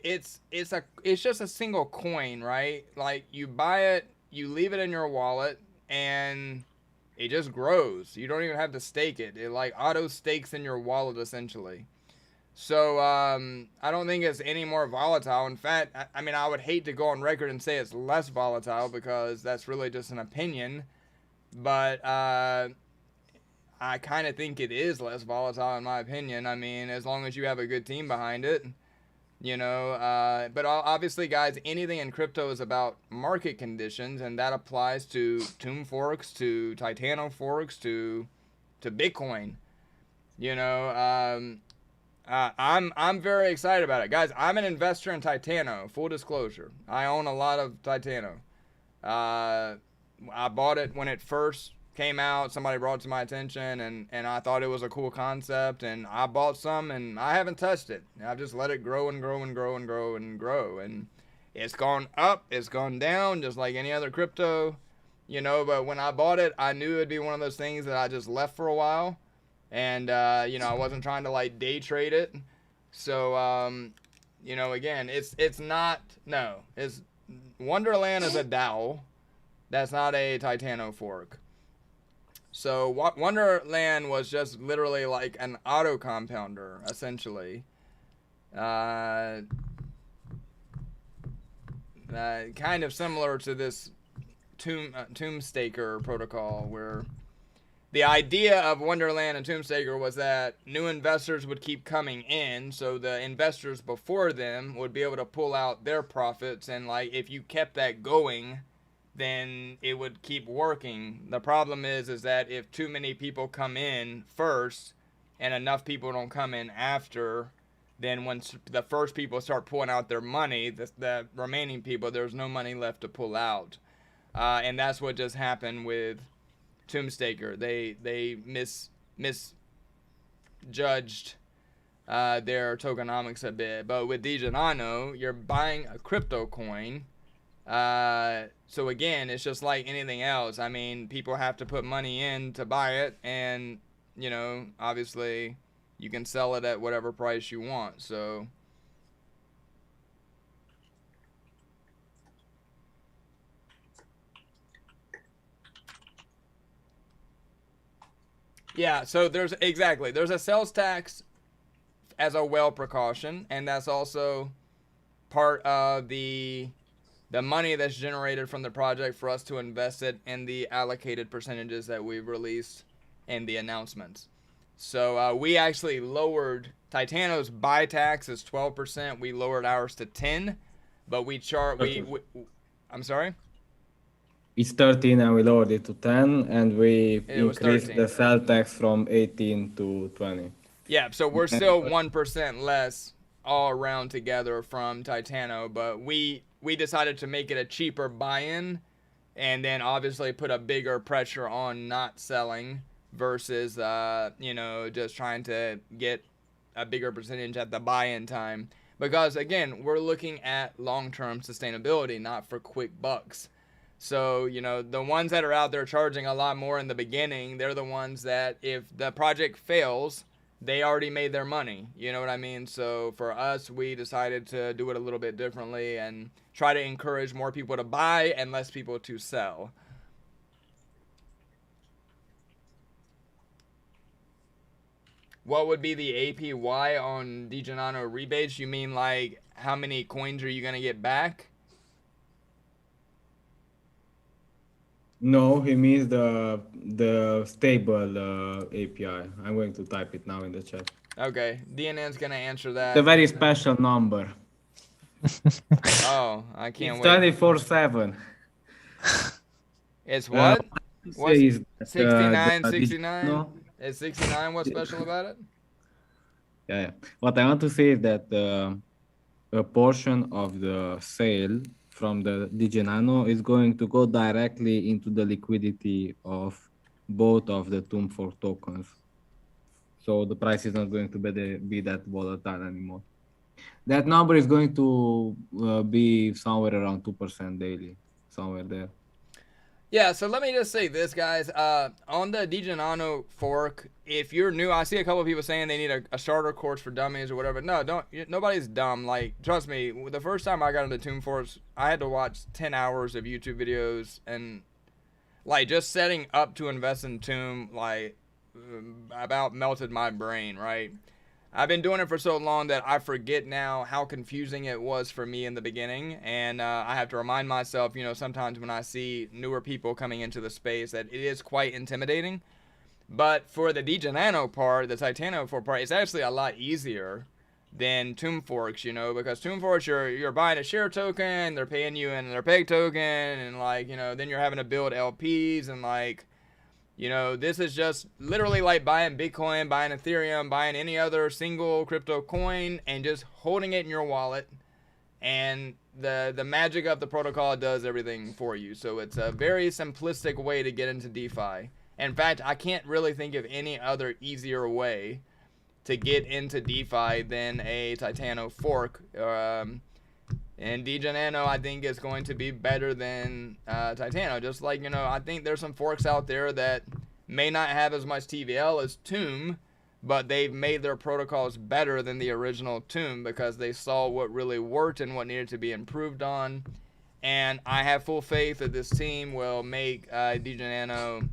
it's just a single coin, right? Like, you buy it, you leave it in your wallet, and it just grows. You don't even have to stake it. It like auto stakes in your wallet essentially. So I don't think it's any more volatile. In fact, I mean, I would hate to go on record and say it's less volatile, because that's really just an opinion. But I kind of think it is less volatile, in my opinion. I mean, as long as you have a good team behind it. But obviously, guys, anything in crypto is about market conditions, and that applies to Tomb Forks, to Titano Forks, to Bitcoin. I'm very excited about it, guys. I'm an investor in Titano. Full disclosure, I own a lot of Titano. I bought it when it first came out. Somebody brought it to my attention, and I thought it was a cool concept, and I bought some, and I haven't touched it. I've just let it grow and grow and grow and grow and grow, and it's gone up, it's gone down, just like any other crypto, but when I bought it, I knew it'd be one of those things that I just left for a while, and I wasn't trying to like day trade it. So again, it's Wonderland is a DAO. That's not a Titano Fork. So Wonderland was just literally like an auto compounder, essentially. Kind of similar to this Tombstaker protocol, where the idea of Wonderland and Tombstaker was that new investors would keep coming in, so the investors before them would be able to pull out their profits, and like if you kept that going, then it would keep working. The problem is that if too many people come in first and enough people don't come in after, then once the first people start pulling out their money, the remaining people, there's no money left to pull out. And that's what just happened with Tombstaker. They misjudged their tokenomics a bit. But with DegenNano, you're buying a crypto coin. So again, it's just like anything else. I mean, people have to put money in to buy it, and you know, obviously, you can sell it at whatever price you want. So. Yeah, so there's a sales tax as a well precaution, and that's also part of the money that's generated from the project for us to invest it in the allocated percentages that we've released in the announcements. So we actually lowered Titano's buy tax is 12%. We lowered ours to 10, but we I'm sorry. It's 13 and we lowered it to 10, and we It was increased 13. the sell tax from 18 to 20. Yeah, so we're still 1% less all around together from Titano, but we decided to make it a cheaper buy-in, and then obviously put a bigger pressure on not selling versus you know, just trying to get a bigger percentage at the buy-in time, because again, we're looking at long-term sustainability, not for quick bucks. So, you know, the ones that are out there charging a lot more in the beginning, they're the ones that if the project fails, they already made their money. You know what I mean? So for us, we decided to do it a little bit differently and try to encourage more people to buy and less people to sell. What would be the APY on DegenNano rebates? You mean like how many coins are you going to get back? No, he means the stable API. I'm going to type it now in the chat. Okay, DNN's going to answer that. It's a very special number. Oh, I can't It's wait. 24/7. It's what? What's Is 69, 69? No. Is 69 what's special about it? Yeah. What I want to say is that a portion of the sale from the DegenNano is going to go directly into the liquidity of both of the Tomb Fork tokens. So the price is not going to be that volatile anymore. That number is going to be somewhere around 2% daily, somewhere there. Yeah, so let me just say this, guys. On the DegenNano fork, if you're new, I see a couple of people saying they need a starter course for dummies or whatever. No, nobody's dumb. Like, trust me, the first time I got into Tomb Forks, I had to watch 10 hours of YouTube videos, and like just setting up to invest in Tomb, like, about melted my brain, right? I've been doing it for so long that I forget now how confusing it was for me in the beginning, and I have to remind myself, you know, sometimes when I see newer people coming into the space that it is quite intimidating. But for the DegenNano part, the Titano Fork part, it's actually a lot easier than Tomb Forks, you know, because Tomb Forks, you're buying a share token, they're paying you in their peg token, and like, you know, then you're having to build LPs, and like, you know, this is just literally like buying Bitcoin, buying Ethereum, buying any other single crypto coin, and just holding it in your wallet. And the magic of the protocol does everything for you. So it's a very simplistic way to get into DeFi. In fact, I can't really think of any other easier way to get into DeFi than a Titano Fork. And DegenNano, I think, is going to be better than Titano. Just like, you know, I think there's some forks out there that may not have as much TVL as Tomb, but they've made their protocols better than the original Tomb because they saw what really worked and what needed to be improved on. And I have full faith that this team will make DegenNano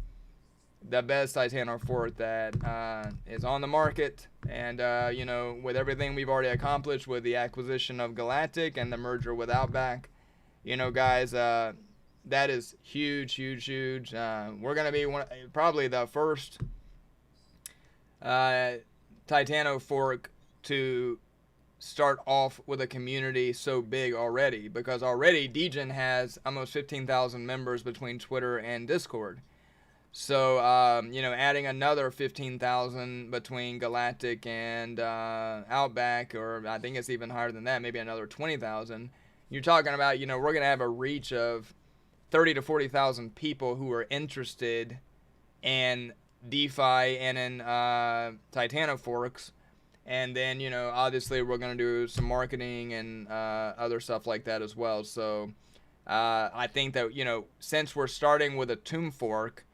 the best Titano Fork that is on the market. And, you know, with everything we've already accomplished with the acquisition of Galactic and the merger with Outback, you know, guys, that is huge, huge, huge. We're going to be probably the first Titano Fork to start off with a community so big already, because already Degen has almost 15,000 members between Twitter and Discord. So, you know, adding another 15,000 between Galactic and Outback, or I think it's even higher than that, maybe another 20,000. You're talking about, you know, we're going to have a reach of 30 to 40,000 people who are interested in DeFi and in Titano Forks. And then, you know, obviously we're going to do some marketing and other stuff like that as well. So I think that, you know, since we're starting with a Tomb Fork,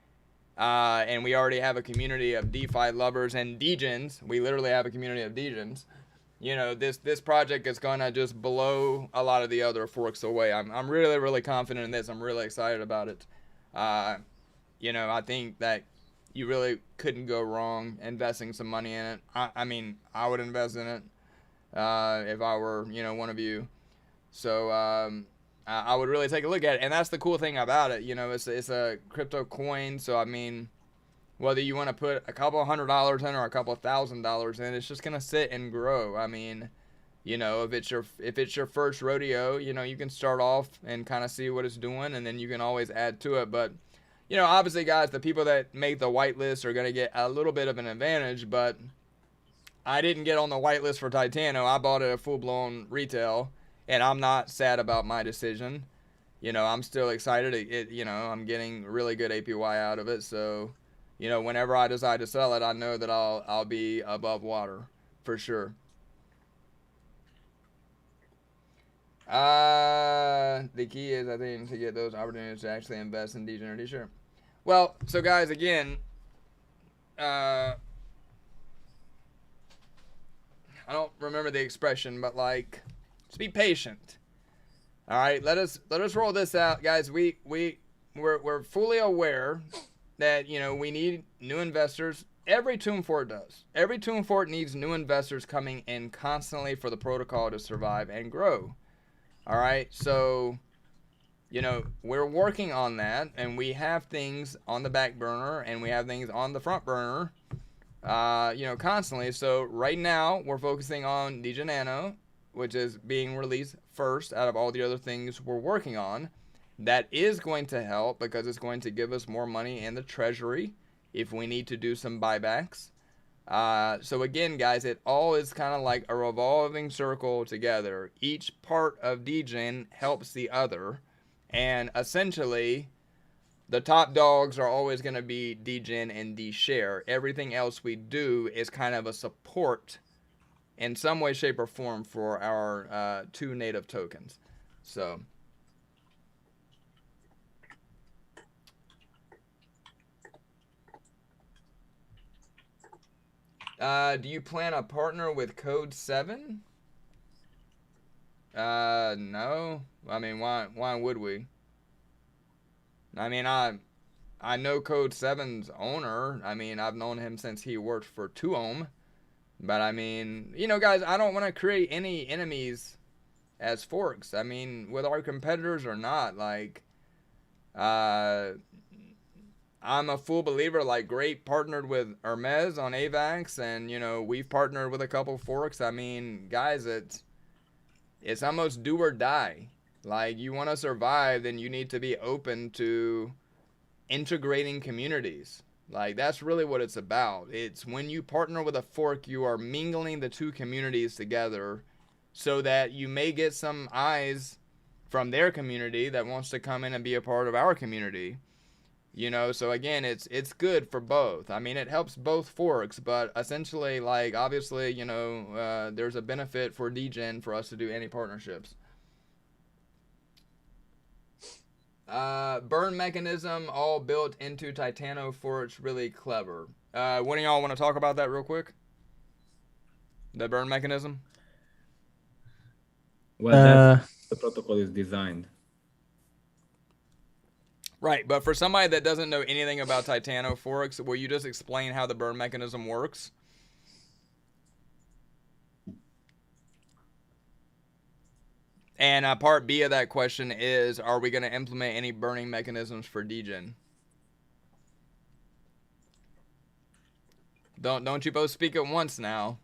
and we already have a community of DeFi lovers and degens, we literally have a community of degens, you know, this project is going to just blow a lot of the other forks away. I'm really, really confident in this. I'm really excited about it. You know, I think that you really couldn't go wrong investing some money in it. I mean, I would invest in it if I were, you know, one of you. So I would really take a look at it. And that's the cool thing about it. You know, it's a crypto coin. So, I mean, whether you want to put a couple $100 in or a couple $1,000 in, it's just going to sit and grow. I mean, you know, if it's your first rodeo, you know, you can start off and kind of see what it's doing, and then you can always add to it. But you know, obviously, guys, the people that make the whitelist are going to get a little bit of an advantage, but I didn't get on the whitelist for Titano. I bought it at full-blown retail, and I'm not sad about my decision. You know, I'm still excited. You know, I'm getting really good APY out of it. So, you know, whenever I decide to sell it, I know that I'll be above water for sure. The key is, I think, to get those opportunities to actually invest in degenerate. Sure. Well, so guys, again, I don't remember the expression, but like, just be patient. All right, let us roll this out, guys. We're fully aware that, you know, we need new investors. Every Tomb Fork does. Every Tomb Fork needs new investors coming in constantly for the protocol to survive and grow. All right, so, you know, we're working on that, and we have things on the back burner, and we have things on the front burner, you know, constantly. So right now, we're focusing on Degen Nano, which is being released first out of all the other things we're working on. That is going to help because it's going to give us more money in the treasury if we need to do some buybacks. So again, guys, it all is kind of like a revolving circle together. Each part of Degen helps the other, and essentially, the top dogs are always going to be Degen and D-Share. Everything else we do is kind of a support in some way, shape, or form for our two native tokens. So. Do you plan to partner with Code 7? No. I mean, why would we? I mean, I know Code 7's owner. I mean, I've known him since he worked for 2ohm. But I mean, you know, guys, I don't want to create any enemies as forks. I mean, with our competitors or not, like, I'm a full believer, like, Great partnered with Hermes on AVAX, and, you know, we've partnered with a couple forks. I mean, guys, it's almost do or die. Like, you want to survive, then you need to be open to integrating communities. Like, that's really what it's about. It's when you partner with a fork, you are mingling the two communities together so that you may get some eyes from their community that wants to come in and be a part of our community. You know, so again, it's good for both. I mean, it helps both forks, but essentially, like, obviously, you know, there's a benefit for Degen for us to do any partnerships. Burn mechanism all built into Titano Fork's really clever. One of y'all want to talk about that real quick? The burn mechanism? Well, that's the protocol is designed. Right, but for somebody that doesn't know anything about Titano Forks, will you just explain how the burn mechanism works? And part B of that question is, are we going to implement any burning mechanisms for Degen? Don't you both speak at once now?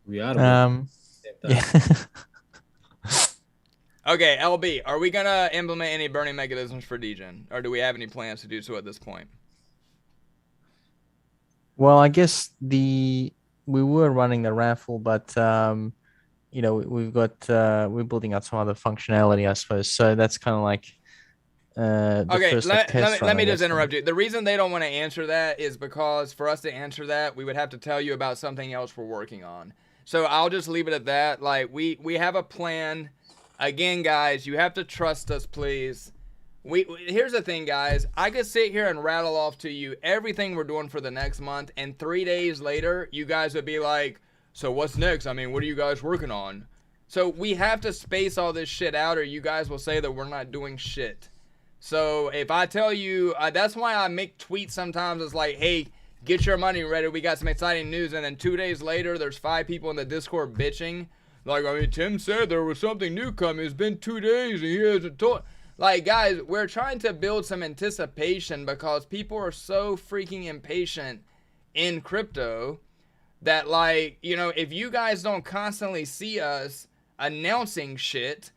We are. Yeah. Okay, LB, are we going to implement any burning mechanisms for Degen? Or do we have any plans to do so at this point? Well, I guess we were running the raffle, but you know, we're building out some other functionality, I suppose. So that's kind of like Okay, first like, test let run, me I just guess. interrupt you. The reason they don't want to answer that is because for us to answer that, we would have to tell you about something else we're working on. So I'll just leave it at that. Like we have a plan. Again, guys, you have to trust us, please. Here's the thing, guys. I could sit here and rattle off to you everything we're doing for the next month, and 3 days later, you guys would be like, "So what's next? I mean, what are you guys working on?" So we have to space all this shit out, or you guys will say that we're not doing shit. So if I tell you, that's why I make tweets sometimes. It's like, hey, get your money ready. We got some exciting news. And then 2 days later, there's 5 people in the Discord bitching. Like, I mean, Tim said there was something new coming. It's been 2 days and he hasn't told. Like, guys, we're trying to build some anticipation because people are so freaking impatient in crypto that, like, you know, if you guys don't constantly see us announcing shit,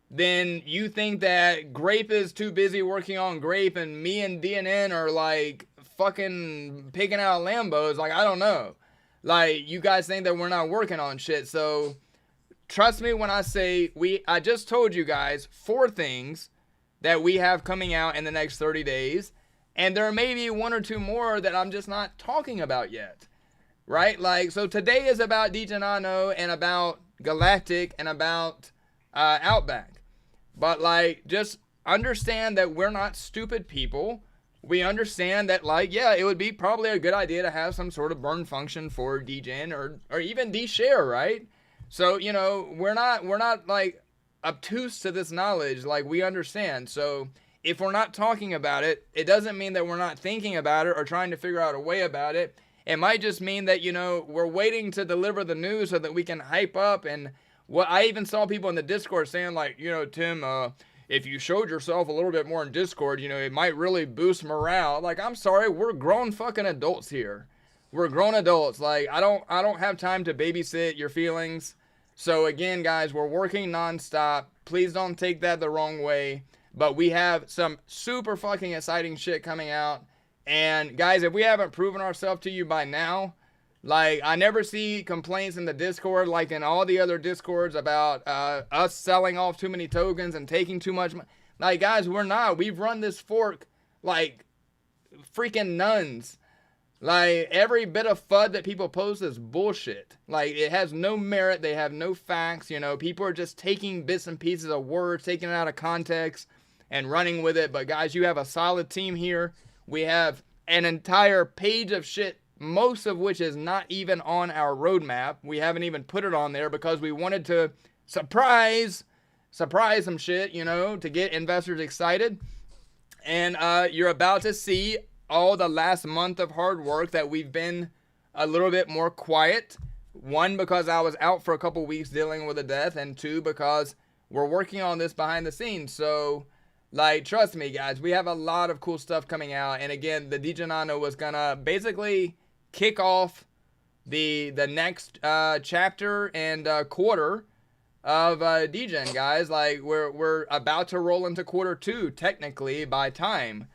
then you think that Grape is too busy working on Grape and me and DNN are like fucking picking out Lambos. Like, I don't know. Like, you guys think that we're not working on shit. So trust me when I say I just told you guys 4 things that we have coming out in the next 30 days. And there may be 1 or 2 more that I'm just not talking about yet. Right? Like, so today is about DeGenano and about Galactic and about Outback. But, like, just understand that we're not stupid people. We understand that, like, yeah, it would be probably a good idea to have some sort of burn function for DGen or even D-Share, right? So, you know, we're not, like, obtuse to this knowledge. Like, we understand. So, if we're not talking about it, it doesn't mean that we're not thinking about it or trying to figure out a way about it. It might just mean that, you know, we're waiting to deliver the news so that we can hype up. And what I even saw people in the Discord saying, like, you know, Tim, if you showed yourself a little bit more in Discord, you know, it might really boost morale. Like, I'm sorry, we're grown fucking adults here. We're grown adults. Like, I don't have time to babysit your feelings. So again, guys, we're working nonstop. Please don't take that the wrong way. But we have some super fucking exciting shit coming out. And guys, if we haven't proven ourselves to you by now, like, I never see complaints in the Discord like in all the other Discords about us selling off too many tokens and taking too much money. Like, guys, we're not. We've run this fork like freaking nuns. Like, every bit of FUD that people post is bullshit. Like, it has no merit. They have no facts. You know, people are just taking bits and pieces of words, taking it out of context and running with it. But, guys, you have a solid team here. We have an entire page of shit, most of which is not even on our roadmap. We haven't even put it on there because we wanted to surprise some shit, you know, to get investors excited. And you're about to see all the last month of hard work that we've been a little bit more quiet. 1, because I was out for a couple weeks dealing with a death, and 2, because we're working on this behind the scenes. So, like, trust me, guys, we have a lot of cool stuff coming out. And again, the DeGenano was gonna basically kick off the next chapter and quarter of DGen, guys. Like, we're about to roll into quarter 2 technically by time.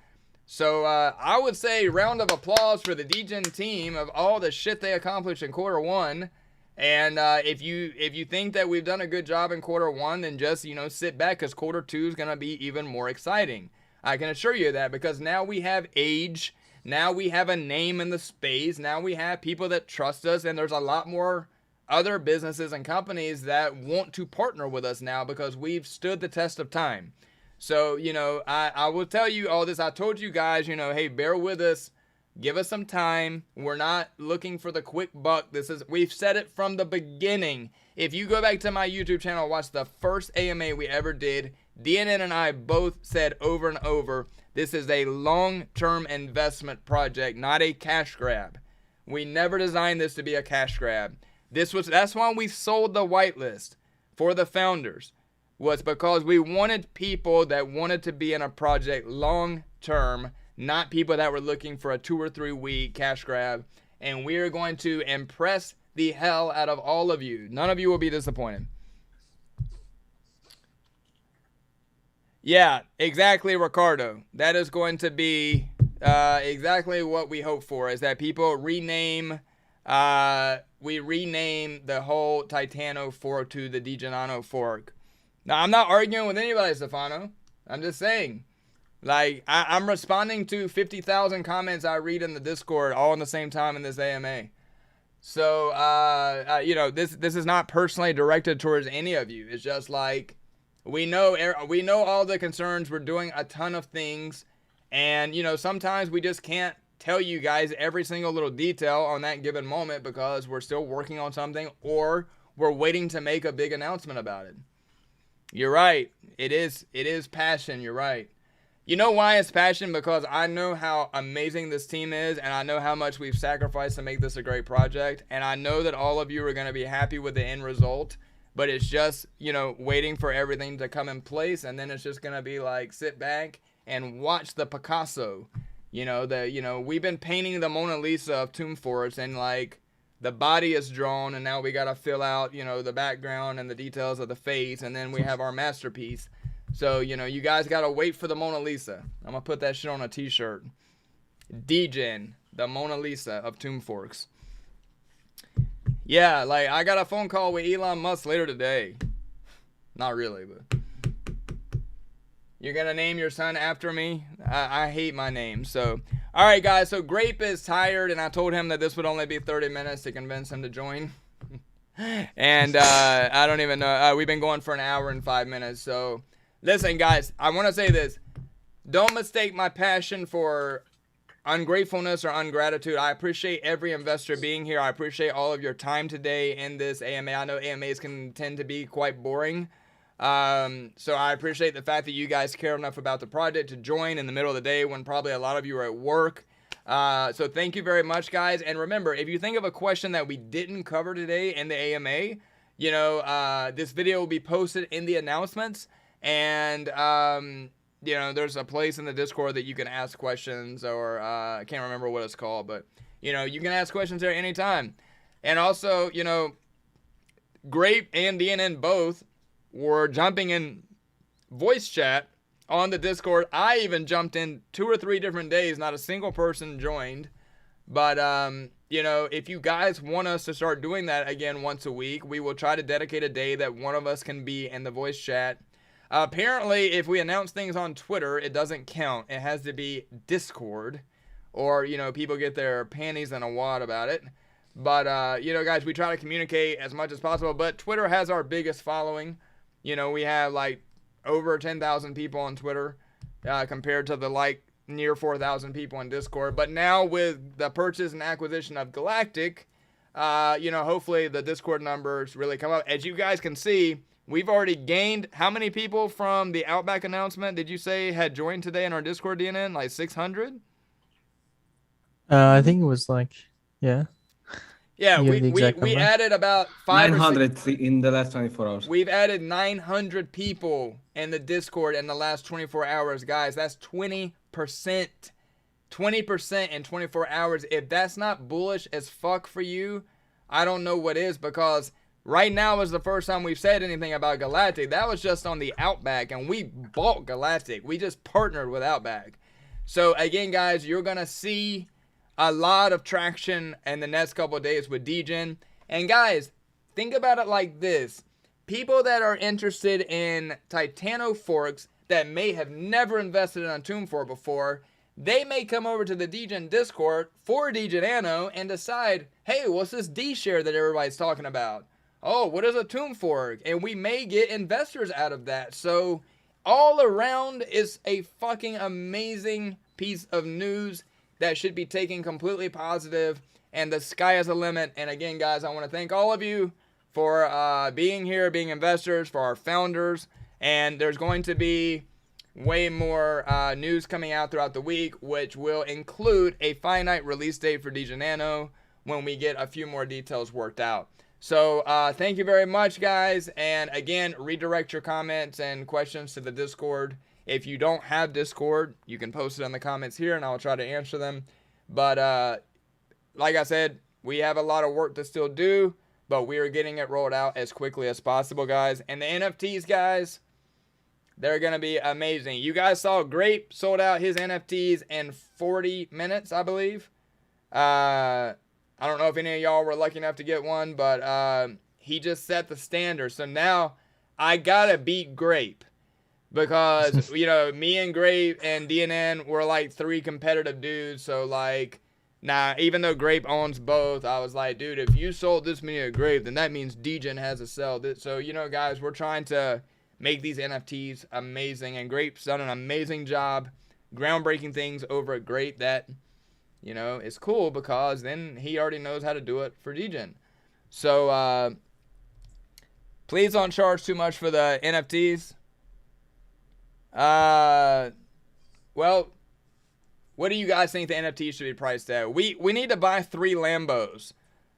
So I would say round of applause for the DGen team of all the shit they accomplished in quarter 1. And if you think that we've done a good job in quarter 1, then just, you know, sit back, because quarter 2 is gonna be even more exciting. I can assure you that, because now we have age. Now we have a name in the space. Now we have people that trust us, and there's a lot more other businesses and companies that want to partner with us now because we've stood the test of time. So, you know, I will tell you all this. I told you guys, you know, hey, bear with us. Give us some time. We're not looking for the quick buck. We've said it from the beginning. If you go back to my YouTube channel, watch the first AMA we ever did, DNN and I both said over and over, this is a long-term investment project, not a cash grab. We never designed this to be a cash grab. That's why we sold the whitelist for the founders, was because we wanted people that wanted to be in a project long-term, not people that were looking for a 2 or 3 week cash grab. And we are going to impress the hell out of all of you. None of you will be disappointed. Yeah, exactly, Ricardo. That is going to be exactly what we hope for, is that people rename, we rename the whole Titano Fork to the DeGenano Fork. Now, I'm not arguing with anybody, Stefano. I'm just saying, Like, I'm responding to 50,000 comments I read in the Discord all in the same time in this AMA. So, you know, this is not personally directed towards any of you. It's just like, we know all the concerns. We're doing a ton of things. And, you know, sometimes we just can't tell you guys every single little detail on that given moment because we're still working on something or we're waiting to make a big announcement about it. You're right. It is passion. You're right. You know why it's passion? Because I know how amazing this team is, and I know how much we've sacrificed to make this a great project, and I know that all of you are going to be happy with the end result, but it's just, you know, waiting for everything to come in place, and then it's just going to be like, sit back and watch the Picasso. You know, we've been painting the Mona Lisa of Tomb Forest, and like, the body is drawn, and now we got to fill out, you know, the background and the details of the face, and then we have our masterpiece. So, you know, you guys got to wait for the Mona Lisa. I'm going to put that shit on a t-shirt. Degen, the Mona Lisa of Tomb Forks. Yeah, like, I got a phone call with Elon Musk later today. Not really, but. You're going to name your son after me? I hate my name. So, all right, guys. So, Grape is tired, and I told him that this would only be 30 minutes to convince him to join. And I don't even know. We've been going for an hour and 5 minutes, so... Listen, guys, I want to say this. Don't mistake my passion for ungratefulness or ungratitude. I appreciate every investor being here. I appreciate all of your time today in this AMA. I know AMAs can tend to be quite boring. So I appreciate the fact that you guys care enough about the project to join in the middle of the day when probably a lot of you are at work. So thank you very much, guys. And remember, if you think of a question that we didn't cover today in the AMA, you know, this video will be posted in the announcements. And, you know, there's a place in the Discord that you can ask questions, or I can't remember what it's called, but, you know, you can ask questions there anytime. And also, you know, Grape and DNN both were jumping in voice chat on the Discord. I even jumped in 2 or 3 different days. Not a single person joined. But, you know, if you guys want us to start doing that again once a week, we will try to dedicate a day that one of us can be in the voice chat. Apparently, if we announce things on Twitter, it doesn't count. It has to be Discord, or, you know, people get their panties in a wad about it. But, you know, guys, we try to communicate as much as possible. But Twitter has our biggest following. You know, we have, like, over 10,000 people on Twitter compared to the, like, near 4,000 people on Discord. But now with the purchase and acquisition of Galactic, you know, hopefully the Discord numbers really come up. As you guys can see, we've already gained how many people from the Outback announcement did you say had joined today in our Discord, DNN? Like 600? I think it was like, yeah. Yeah, You have the exact we number? added about 500 in the last 24 hours. We've added 900 people in the Discord in the last 24 hours, guys. That's 20%. 20% in 24 hours. If that's not bullish as fuck for you, I don't know what is, because right now is the first time we've said anything about Galactic. That was just on the Outback, and we bought Galactic. We just partnered with Outback. So, again, guys, you're going to see a lot of traction in the next couple of days with Degen. And, guys, think about it like this. People that are interested in Titano Forks that may have never invested in a Tomb Fork before, they may come over to the Degen Discord for Degenano and decide, hey, what's this D-share that everybody's talking about? Oh, what is a Tomb Fork? And we may get investors out of that. So all around is a fucking amazing piece of news that should be taken completely positive, and the sky is the limit. And again, guys, I want to thank all of you for being here, being investors, for our founders. And there's going to be way more news coming out throughout the week, which will include a finite release date for Degenano when we get a few more details worked out. So thank you very much, guys. And again, redirect your comments and questions to the Discord. If you don't have Discord, you can post it in the comments here, and I'll try to answer them. But like I said, we have a lot of work to still do, but we are getting it rolled out as quickly as possible, guys. And the NFTs, guys, they're going to be amazing. You guys saw Grape sold out his NFTs in 40 minutes, I believe. I don't know if any of y'all were lucky enough to get one, but he just set the standard. So now I got to beat Grape. because you know, me and Grape and DNN were like 3 competitive dudes. So like, now even though Grape owns both, I was like, dude, if you sold this many of Grape, then that means Degen has to sell this. So you know, guys, we're trying to make these NFTs amazing, and Grape's done an amazing job, groundbreaking things over at Grape that, you know, it's cool because then he already knows how to do it for Degen. So please don't charge too much for the NFTs. Well, what do you guys think the NFT should be priced at? We need to buy 3 Lambos.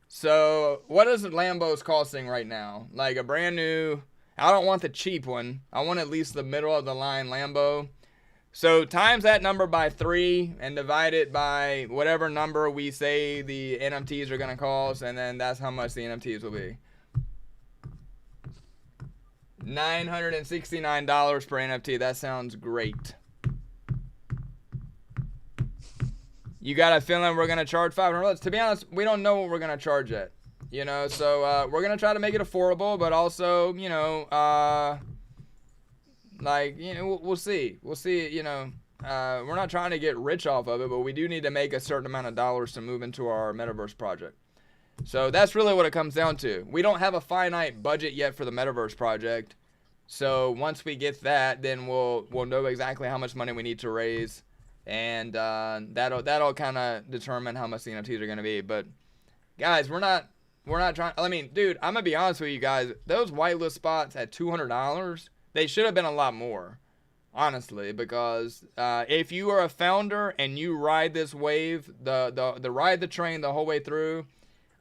So what is the Lambos costing right now? Like a brand new, I don't want the cheap one. I want at least the middle of the line Lambo. So times that number by 3 and divide it by whatever number we say the NFTs are going to cost, and then that's how much the NFTs will be. $969 per NFT. That sounds great. You got a feeling we're going to charge $500? To be honest, we don't know what we're going to charge yet. You know, so we're going to try to make it affordable, but also, you know, like, you know, we'll see. We'll see, you know. We're not trying to get rich off of it, but we do need to make a certain amount of dollars to move into our metaverse project. So that's really what it comes down to. We don't have a finite budget yet for the metaverse project. So once we get that, then we'll know exactly how much money we need to raise, and that'll kind of determine how much the NFTs are going to be. But guys, we're not trying. I mean, dude, I'm gonna be honest with you guys. Those whitelist spots at $200, they should have been a lot more, honestly, because if you are a founder and you ride this wave, the ride the train the whole way through,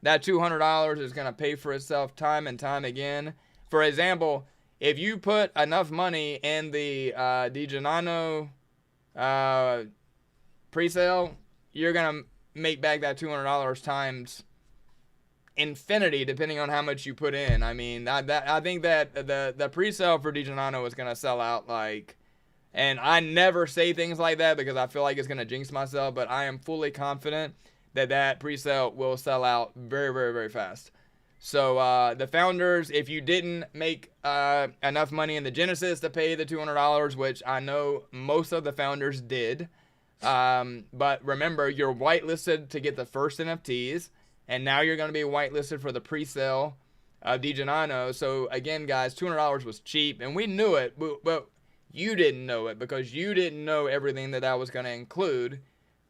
that $200 is going to pay for itself time and time again. For example, if you put enough money in the Degenano pre-sale, you're going to make back that $200 times infinity, depending on how much you put in. I mean, I think that the pre-sale for Degenano is going to sell out like, and I never say things like that because I feel like it's going to jinx myself, but I am fully confident that pre-sale will sell out very, very, very fast. So the founders, if you didn't make enough money in the Genesis to pay the $200, which I know most of the founders did, but remember, you're whitelisted to get the first NFTs, and now you're going to be whitelisted for the pre-sale of Degenano. So again, guys, $200 was cheap, and we knew it, but you didn't know it because you didn't know everything that was going to include.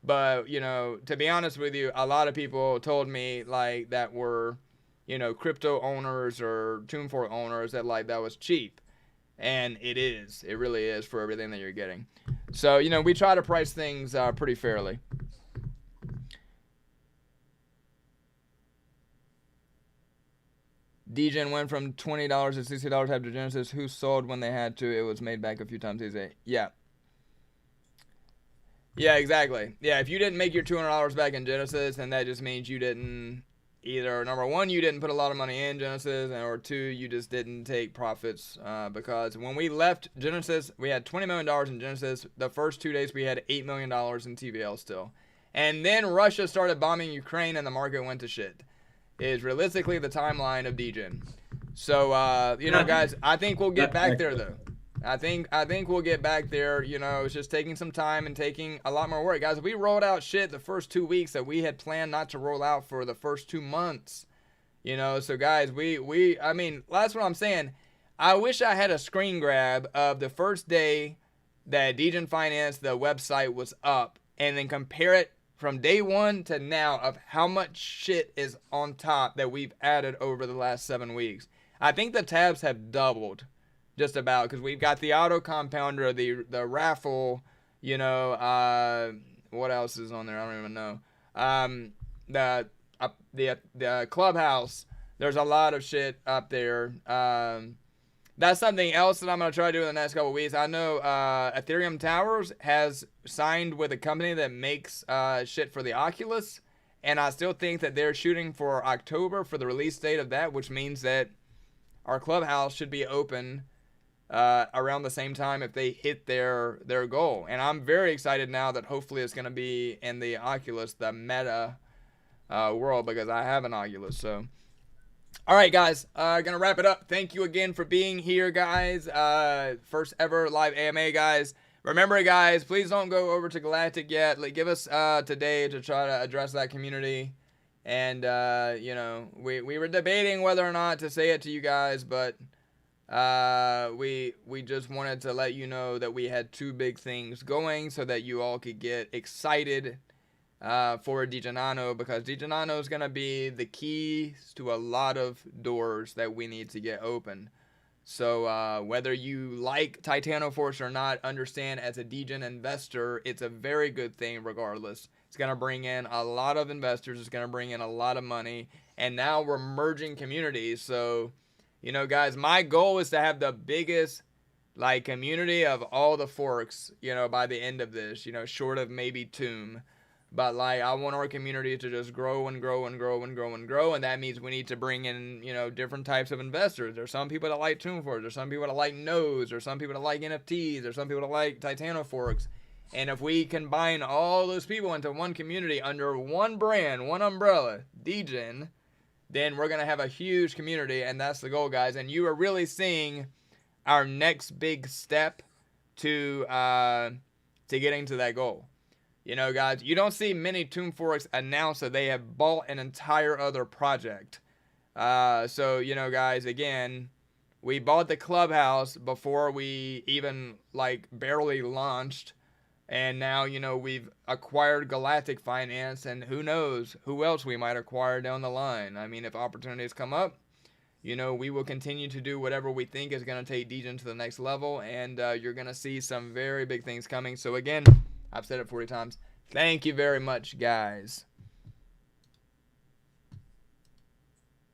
But, you know, to be honest with you, a lot of people told me, like, that were, you know, crypto owners or Tune Fork owners that, like, that was cheap. And it is. It really is for everything that you're getting. So, you know, we try to price things pretty fairly. Degen went from $20 to $60 after Genesis. Who sold when they had to? It was made back a few times easy. Yeah. Yeah, exactly. Yeah, if you didn't make your $200 back in Genesis, then that just means you didn't either, number one, you didn't put a lot of money in Genesis, or 2, you just didn't take profits. Because when we left Genesis, we had $20 million in Genesis. The first 2 days, we had $8 million in TVL still. And then Russia started bombing Ukraine, and the market went to shit. Is realistically the timeline of Degen. So, you know, guys, I think we'll get back there, though. I think we'll get back there. You know, it's just taking some time and taking a lot more work. Guys, we rolled out shit the first 2 weeks that we had planned not to roll out for the first 2 months. You know, so guys, I mean, that's what I'm saying. I wish I had a screen grab of the first day that Degen Finance, the website, was up, and then compare it from day 1 to now of how much shit is on top that we've added over the last 7 weeks. I think the tabs have doubled. Just about, because we've got the auto compounder, the raffle, you know, what else is on there? I don't even know. The clubhouse. There's a lot of shit up there. That's something else that I'm gonna try to do in the next couple of weeks. I know Ethereum Towers has signed with a company that makes shit for the Oculus, and I still think that they're shooting for October for the release date of that, which means that our clubhouse should be open around the same time if they hit their goal. And I'm very excited now that hopefully it's going to be in the Oculus, the meta world, because I have an Oculus. So All right, guys, gonna wrap it up. Thank you again for being here, guys. First ever live AMA, guys. Remember, guys, please don't go over to Galactic yet. Like, give us today to try to address that community. And you know, we were debating whether or not to say it to you guys, but we just wanted to let you know that we had two big things going so that you all could get excited for DegenNano, because DegenNano is going to be the keys to a lot of doors that we need to get open. So whether you like Titano Fork or not, understand as a Degen investor, it's a very good thing regardless. It's going to bring in a lot of investors. It's going to bring in a lot of money. And now we're merging communities. So, you know, guys, my goal is to have the biggest like community of all the forks, you know, by the end of this, you know, short of maybe Tomb. But like, I want our community to just grow and grow and grow and grow and grow, and that means we need to bring in, you know, different types of investors. There's some people that like Tomb Forks, there's some people that like nodes, there's some people that like NFTs, there's some people that like Titano Forks. And if we combine all those people into one community under one brand, one umbrella, Degen, then we're gonna have a huge community, and that's the goal, guys. And you are really seeing our next big step to getting to that goal. You know, guys, you don't see many Tomb Forks announce that they have bought an entire other project. So, you know, guys, again, we bought the Clubhouse before we even, like, barely launched. And now, you know, we've acquired Galactic Finance, and who knows who else we might acquire down the line. I mean, if opportunities come up, you know, we will continue to do whatever we think is going to take Degen to the next level, and you're going to see some very big things coming. So, again, I've said it 40 times. Thank you very much, guys.